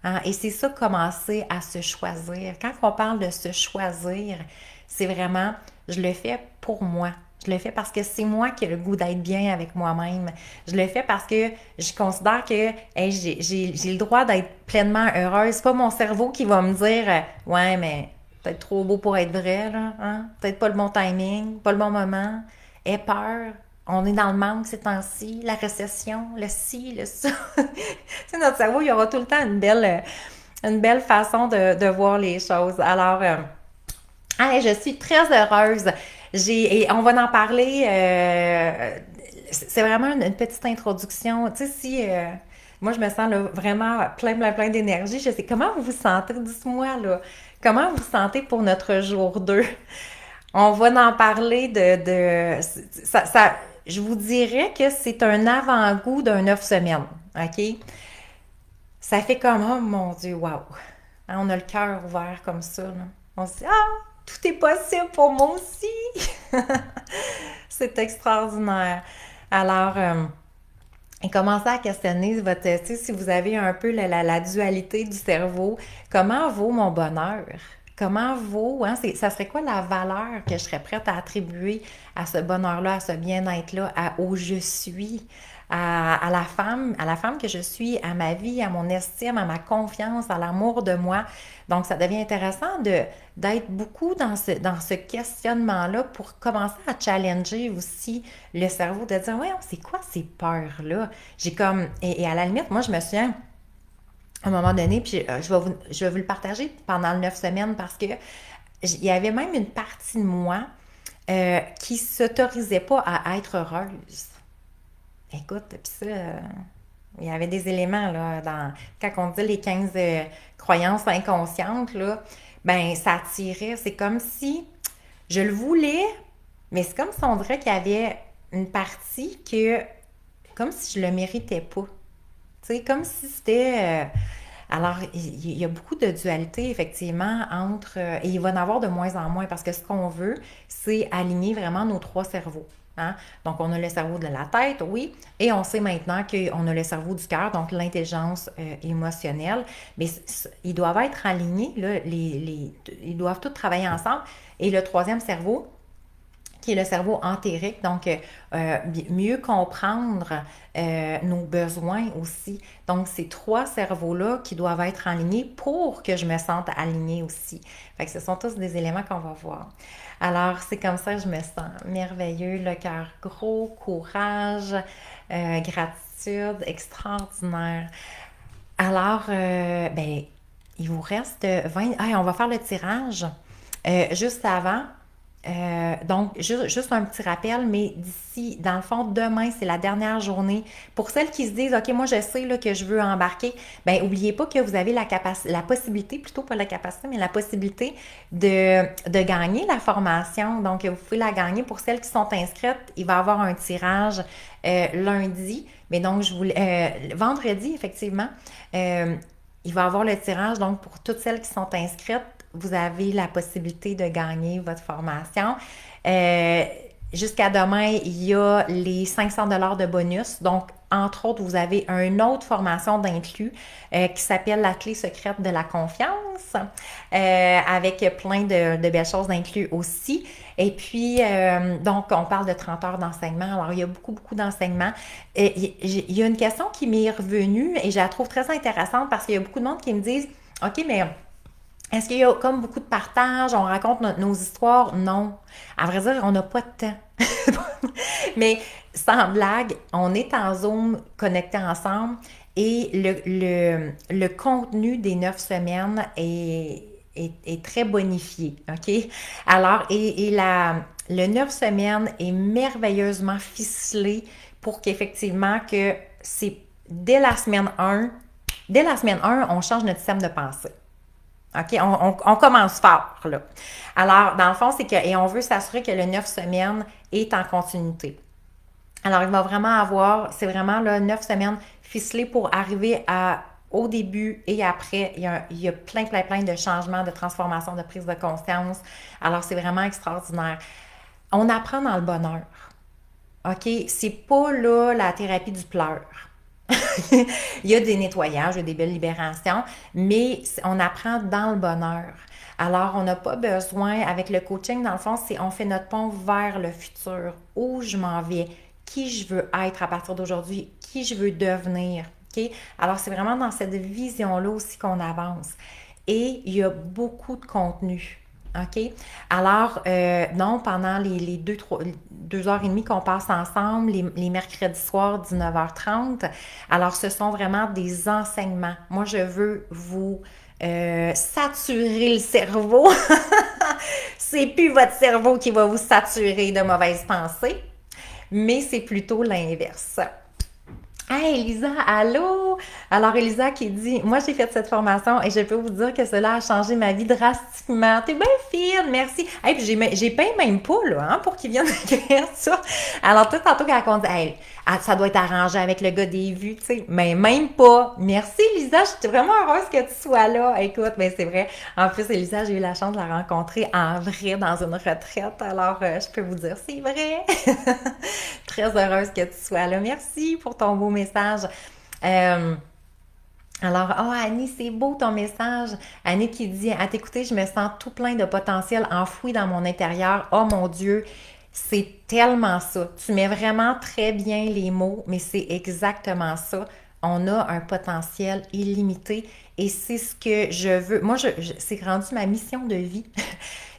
Hein? Et c'est ça, commencer à se choisir. Quand on parle de se choisir, c'est vraiment, je le fais pour moi. Je le fais parce que c'est moi qui ai le goût d'être bien avec moi-même. Je le fais parce que je considère que hey, j'ai le droit d'être pleinement heureuse. C'est pas mon cerveau qui va me dire ouais, mais peut-être trop beau pour être vrai, là. Hein? Peut-être pas le bon timing, pas le bon moment. Aie peur. On est dans le manque ces temps-ci, la récession, le ci, le ça. Tu sais, notre cerveau, il y aura tout le temps une belle façon de voir les choses. Alors, ah, je suis très heureuse. Et on va en parler. C'est vraiment une petite introduction. Tu sais, si moi je me sens là, vraiment plein d'énergie, je sais comment vous vous sentez. Dites-moi là, comment vous vous sentez pour notre jour 2. On va en parler je vous dirais que c'est un avant-goût d'un 9 semaines. OK? Ça fait comme, oh mon Dieu, wow. Hein, on a le cœur ouvert comme ça. Là. On se dit, ah, tout est possible pour moi aussi. C'est extraordinaire. Alors, et commencez à questionner votre, tu sais, si vous avez un peu la dualité du cerveau, comment vaut mon bonheur? Comment vaut, hein, ça serait quoi la valeur que je serais prête à attribuer à ce bonheur-là, à ce bien-être-là, au je suis, à la femme que je suis, à ma vie, à mon estime, à ma confiance, à l'amour de moi. Donc, ça devient intéressant d'être beaucoup dans ce questionnement-là pour commencer à challenger aussi le cerveau, de dire, ouais, c'est quoi ces peurs-là? J'ai comme, et à la limite, moi, je me souviens, à un moment donné, puis je vais vous le partager pendant le 9 semaines parce que il y avait même une partie de moi qui ne s'autorisait pas à être heureuse. Écoute, puis ça, il y avait des éléments, là, quand on dit les 15 croyances inconscientes, là, ben, ça attirait. C'est comme si je le voulais, mais c'est comme si on dirait qu'il y avait une partie comme si je le méritais pas. Tu sais, comme si c'était. Alors, il y a beaucoup de dualité, effectivement, entre. Et il va en avoir de moins en moins parce que ce qu'on veut, c'est aligner vraiment nos trois cerveaux. Hein? Donc, on a le cerveau de la tête, oui, et on sait maintenant qu'on a le cerveau du cœur, donc l'intelligence émotionnelle. Mais ils doivent être alignés, là, ils doivent tous travailler ensemble. Et le troisième cerveau, qui est le cerveau entérique, donc mieux comprendre nos besoins aussi. Donc, ces trois cerveaux-là qui doivent être alignés pour que je me sente alignée aussi. Fait que ce sont tous des éléments qu'on va voir. Alors, c'est comme ça que je me sens merveilleux, le cœur gros, courage, gratitude, extraordinaire. Alors, ben, il vous reste 20. Ah, on va faire le tirage. Juste avant, donc, juste un petit rappel, mais d'ici, dans le fond, demain, c'est la dernière journée. Pour celles qui se disent, OK, moi, je sais là, que je veux embarquer, bien, n'oubliez pas que vous avez la possibilité, plutôt pas la capacité, mais la possibilité de gagner la formation. Donc, vous pouvez la gagner. Pour celles qui sont inscrites, il va y avoir un tirage lundi. Mais donc, vendredi, effectivement, il va y avoir le tirage. Donc, pour toutes celles qui sont inscrites, vous avez la possibilité de gagner votre formation. Jusqu'à demain, il y a les 500 $ de bonus. Donc, entre autres, vous avez une autre formation d'inclus qui s'appelle la clé secrète de la confiance, avec plein de belles choses d'inclus aussi. Et puis, donc, on parle de 30 heures d'enseignement. Alors, il y a beaucoup d'enseignements. Il y a une question qui m'est revenue et je la trouve très intéressante parce qu'il y a beaucoup de monde qui me disent, OK, mais est-ce qu'il y a comme beaucoup de partage, on raconte nos histoires? Non. À vrai dire, on n'a pas de temps. Mais sans blague, on est en Zoom connectés ensemble et le contenu des 9 semaines est très bonifié. OK? Alors, le 9 semaines est merveilleusement ficelé pour qu'effectivement que c'est dès la semaine 1, on change notre système de pensée. OK? On commence fort, là. Alors, dans le fond, et on veut s'assurer que le 9 semaines est en continuité. Alors, il va vraiment c'est vraiment là, 9 semaines ficelées pour arriver au début et après. Il y a plein de changements, de transformations, de prise de conscience. Alors, c'est vraiment extraordinaire. On apprend dans le bonheur. OK? C'est pas là la thérapie du pleur. Il y a des nettoyages, il y a des belles libérations, mais on apprend dans le bonheur. Alors, on n'a pas besoin, avec le coaching, dans le fond, c'est on fait notre pont vers le futur, où je m'en vais, qui je veux être à partir d'aujourd'hui, qui je veux devenir. OK? Alors, c'est vraiment dans cette vision-là aussi qu'on avance. Et il y a beaucoup de contenu. OK? Alors, non, pendant les 2 heures et demie qu'on passe ensemble, les mercredis soirs, 19h30, alors ce sont vraiment des enseignements. Moi, je veux vous saturer le cerveau. C'est plus votre cerveau qui va vous saturer de mauvaises pensées, mais c'est plutôt l'inverse. Hey Elisa, allô? Alors Elisa qui dit, moi j'ai fait cette formation et je peux vous dire que cela a changé ma vie drastiquement. T'es bien fine, merci. Hey, puis j'ai payé même pas là, hein, pour qu'ils viennent écrire ça. Alors tout tantôt quand on dit, hey, ça doit être arrangé avec le gars des vues, tu sais, mais même pas. Merci Elisa, je suis vraiment heureuse que tu sois là. Écoute, mais c'est vrai. En plus Elisa, j'ai eu la chance de la rencontrer en vrai dans une retraite. Alors je peux vous dire, c'est vrai. Très heureuse que tu sois là. Merci pour ton beau message. Euh, alors, oh Annie, c'est beau ton message. Annie qui dit, à t'écouter, je me sens tout plein de potentiel enfoui dans mon intérieur. Oh mon Dieu, c'est tellement ça. Tu mets vraiment très bien les mots, mais c'est exactement ça. On a un potentiel illimité et c'est ce que je veux. Moi, c'est rendu ma mission de vie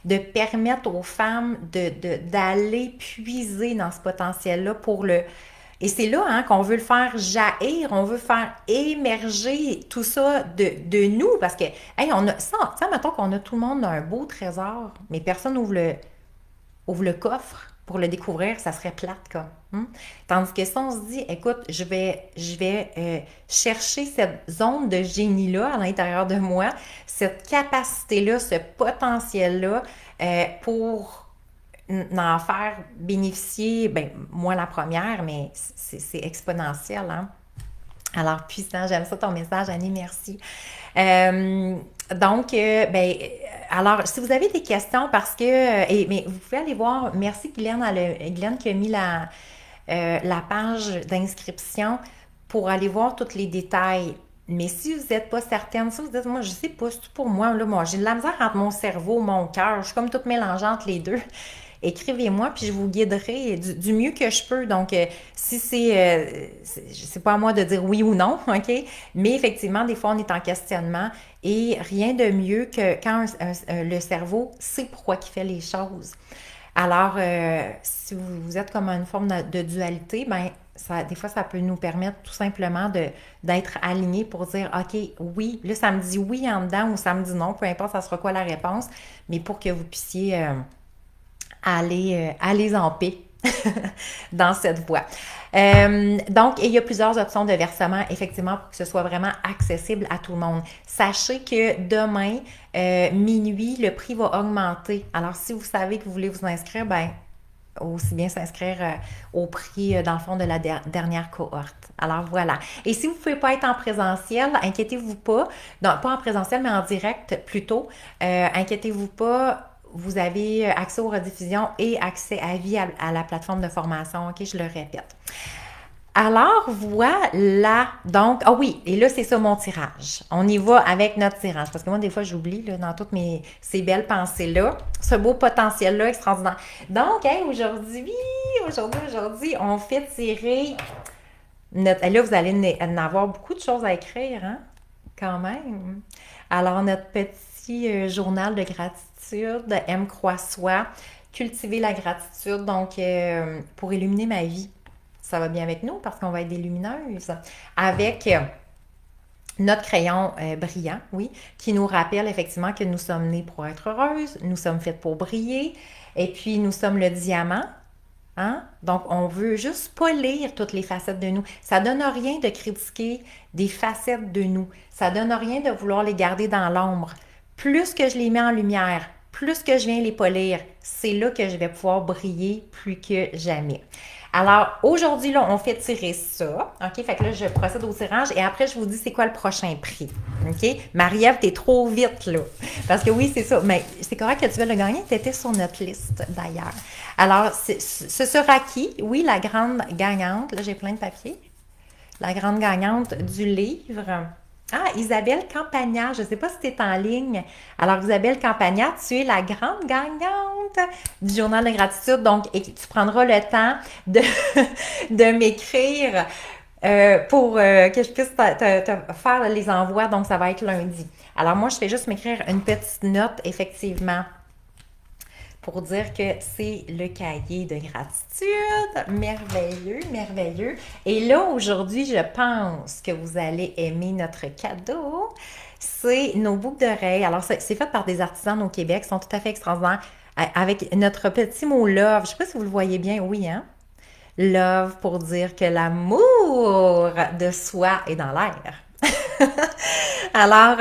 de permettre aux femmes d'aller puiser dans ce potentiel-là pour le... Et c'est là hein, qu'on veut le faire jaillir, on veut faire émerger tout ça de nous parce que, hey, on a ça, tu sais, mettons qu'on a tout le monde un beau trésor, mais personne ouvre le coffre pour le découvrir, ça serait plate comme. Tandis que si on se dit, écoute, je vais chercher cette zone de génie-là à l'intérieur de moi, cette capacité-là, ce potentiel-là, pour en faire bénéficier, ben, moi la première, mais c'est exponentiel, hein? Alors, puissant, j'aime ça ton message, Annie, merci. Euh, ben, alors, si vous avez des questions, parce que, mais vous pouvez aller voir, merci Glenn, Glenn qui a mis la page d'inscription pour aller voir tous les détails. Mais si vous n'êtes pas certaine, si vous dites, moi, je sais pas, c'est tout pour moi, là, moi, j'ai de la misère entre mon cerveau, mon cœur, je suis comme toute mélangée entre les deux. Écrivez-moi, puis je vous guiderai du mieux que je peux. Donc, si c'est pas à moi de dire oui ou non, OK? Mais effectivement, des fois, on est en questionnement et rien de mieux que quand le cerveau sait pourquoi il fait les choses. Alors, si vous êtes comme une forme de dualité, ben ça, des fois, ça peut nous permettre tout simplement d'être alignés pour dire, OK, oui, là, ça me dit oui en dedans ou ça me dit non, peu importe, ça sera quoi la réponse, mais pour que vous puissiez aller en paix dans cette voie. Donc, il y a plusieurs options de versement, effectivement, pour que ce soit vraiment accessible à tout le monde. Sachez que demain, minuit, le prix va augmenter. Alors, si vous savez que vous voulez vous inscrire, ben aussi bien s'inscrire au prix, dans le fond, de la dernière cohorte. Alors, voilà. Et si vous ne pouvez pas être en présentiel, inquiétez-vous pas. Non, pas en présentiel, mais en direct plutôt. Inquiétez-vous pas. Vous avez accès aux rediffusions et accès à vie à la plateforme de formation. OK, je le répète. Alors, voilà. Donc, ah oui, et là, c'est ça mon tirage. On y va avec notre tirage. Parce que moi, des fois, j'oublie là, dans toutes ces belles pensées-là, ce beau potentiel-là extraordinaire. Donc, hein, aujourd'hui, on fait tirer notre... Là, vous allez en avoir beaucoup de choses à écrire, hein? Quand même. Alors, notre petit journal de gratitude, M. Croix-Soi, cultiver la gratitude, donc pour illuminer ma vie. Ça va bien avec nous parce qu'on va être des lumineuses. Avec notre crayon brillant, oui, qui nous rappelle effectivement que nous sommes nés pour être heureuses, nous sommes faites pour briller, et puis nous sommes le diamant. Hein? Donc, on veut juste pas lire toutes les facettes de nous. Ça donne rien de critiquer des facettes de nous. Ça donne rien de vouloir les garder dans l'ombre. Plus que je les mets en lumière, plus que je viens les polir, c'est là que je vais pouvoir briller plus que jamais. Alors, aujourd'hui, là, on fait tirer ça. OK? Fait que là, je procède au tirage et après, je vous dis c'est quoi le prochain prix. OK? Marie-Ève, t'es trop vite, là. Parce que oui, c'est ça. Mais c'est correct que tu veux le gagner. Tu étais sur notre liste, d'ailleurs. Alors, ce sera qui? Oui, la grande gagnante. Là, j'ai plein de papiers. la grande gagnante du livre. Ah, Isabelle Campagna, je ne sais pas si tu es en ligne. Alors, Isabelle Campagna, tu es la grande gagnante du journal de gratitude. Donc, et tu prendras le temps de, de m'écrire pour que je puisse te faire les envois. Donc, ça va être lundi. Alors, moi, je fais juste m'écrire une petite note, effectivement, pour dire que c'est le cahier de gratitude. Merveilleux, merveilleux. Et là, aujourd'hui, je pense que vous allez aimer notre cadeau. C'est nos boucles d'oreilles. Alors, c'est fait par des artisans au Québec. Ils sont tout à fait extraordinaires. Avec notre petit mot love. Je ne sais pas si vous le voyez bien. Oui, hein? Love pour dire que l'amour de soi est dans l'air. Alors,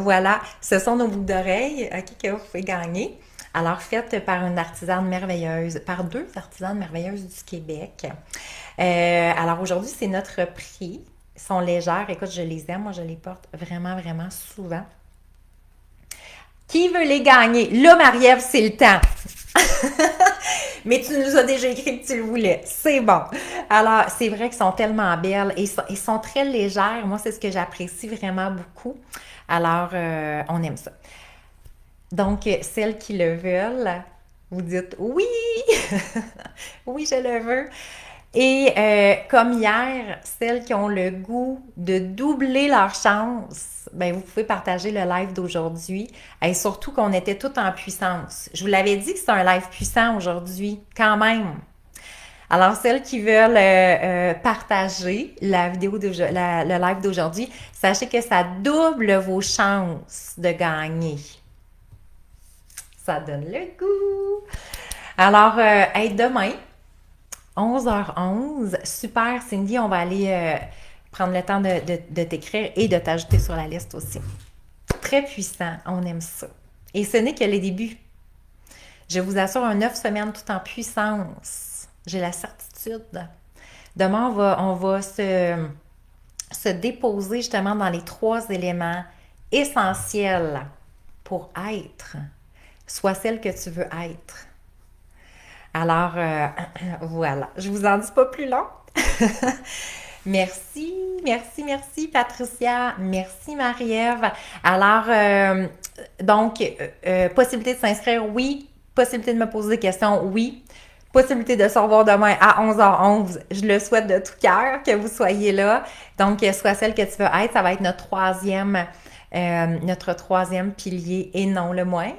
voilà, ce sont nos boucles d'oreilles que vous pouvez gagner. Alors, faites par une artisane merveilleuse, par deux artisanes merveilleuses du Québec. Alors, aujourd'hui, c'est notre prix. Ils sont légères. Écoute, je les aime. Moi, je les porte vraiment, vraiment souvent. Qui veut les gagner? Là, Marie-Ève, c'est le temps. Mais tu nous as déjà écrit que tu le voulais. C'est bon. Alors, c'est vrai qu'ils sont tellement belles et ils sont très légères. Moi, c'est ce que j'apprécie vraiment beaucoup. Alors, on aime ça. Donc, celles qui le veulent, vous dites oui, oui, je le veux. Et comme hier, celles qui ont le goût de doubler leur chance, ben vous pouvez partager le live d'aujourd'hui. Et surtout qu'on était toutes en puissance. Je vous l'avais dit que c'est un live puissant aujourd'hui, quand même. Alors, celles qui veulent partager la vidéo le live d'aujourd'hui, sachez que ça double vos chances de gagner. Ça donne le goût. Alors, demain, 11h11. Super, Cindy, on va aller prendre le temps de t'écrire et de t'ajouter sur la liste aussi. Très puissant, on aime ça. Et ce n'est que les débuts. Je vous assure un 9 semaines tout en puissance. J'ai la certitude. Demain, on va se déposer justement dans les 3 éléments essentiels pour être. Sois celle que tu veux être. Alors, voilà. Je vous en dis pas plus long. Merci, merci, merci Patricia. Merci Marie-Ève. Alors, donc, possibilité de s'inscrire, oui. Possibilité de me poser des questions, oui. Possibilité de se revoir demain à 11h11. Je le souhaite de tout cœur que vous soyez là. Donc, sois celle que tu veux être. Ça va être notre troisième pilier et non le moindre.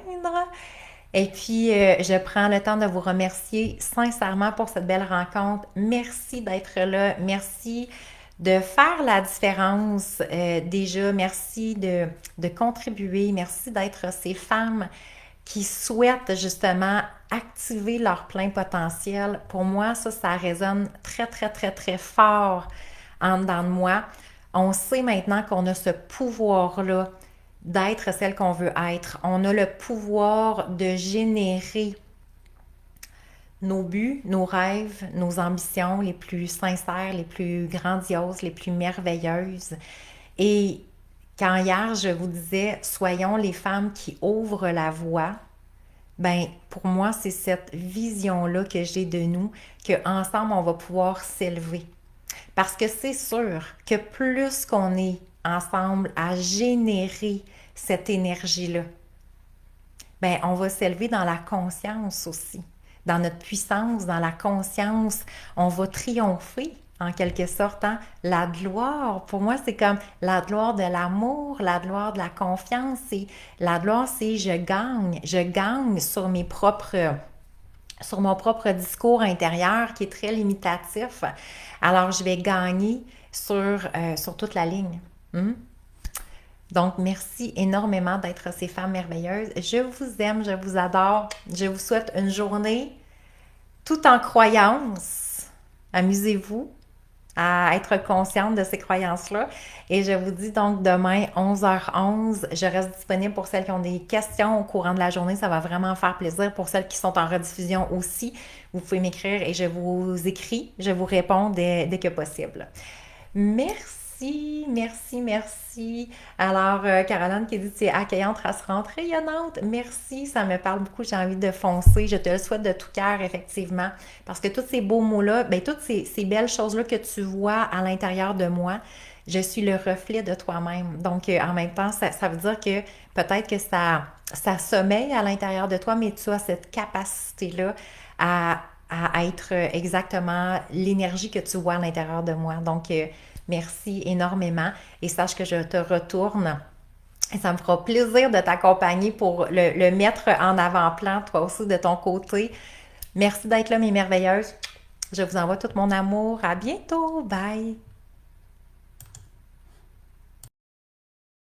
Et puis, je prends le temps de vous remercier sincèrement pour cette belle rencontre. Merci d'être là. Merci de faire la différence déjà. Merci de contribuer. Merci d'être ces femmes qui souhaitent justement activer leur plein potentiel. Pour moi, ça résonne très, très, très, très fort en dedans de moi. On sait maintenant qu'on a ce pouvoir-là d'être celle qu'on veut être. On a le pouvoir de générer nos buts, nos rêves, nos ambitions les plus sincères, les plus grandioses, les plus merveilleuses. Et quand hier, je vous disais, soyons les femmes qui ouvrent la voie, ben pour moi, c'est cette vision-là que j'ai de nous, qu'ensemble, on va pouvoir s'élever. Parce que c'est sûr que plus qu'on est ensemble à générer cette énergie-là, ben on va s'élever dans la conscience aussi, dans notre puissance, dans la conscience, on va triompher en quelque sorte. Hein? La gloire, pour moi, c'est comme la gloire de l'amour, la gloire de la confiance. La gloire, c'est je gagne sur sur mon propre discours intérieur qui est très limitatif. Alors, je vais gagner sur toute la ligne. Donc, merci énormément d'être ces femmes merveilleuses. Je vous aime, je vous adore. Je vous souhaite une journée tout en croyance. Amusez-vous à être consciente de ces croyances-là. Et je vous dis donc demain, 11h11, je reste disponible pour celles qui ont des questions au courant de la journée. Ça va vraiment faire plaisir. Pour celles qui sont en rediffusion aussi, vous pouvez m'écrire et je vous écris. Je vous réponds dès que possible. Merci. merci, merci, merci. Alors, Caroline qui dit, tu es accueillante, rassurante, rayonnante. Merci, ça me parle beaucoup, j'ai envie de foncer. Je te le souhaite de tout cœur, effectivement. Parce que tous ces beaux mots-là, ben, toutes ces belles choses-là que tu vois à l'intérieur de moi, je suis le reflet de toi-même. Donc, en même temps, ça veut dire que peut-être que ça sommeille à l'intérieur de toi, mais tu as cette capacité-là à, à être exactement l'énergie que tu vois à l'intérieur de moi. Donc, merci énormément et sache que je te retourne. Et ça me fera plaisir de t'accompagner pour le mettre en avant-plan, toi aussi, de ton côté. Merci d'être là, mes merveilleuses. Je vous envoie tout mon amour. À bientôt. Bye.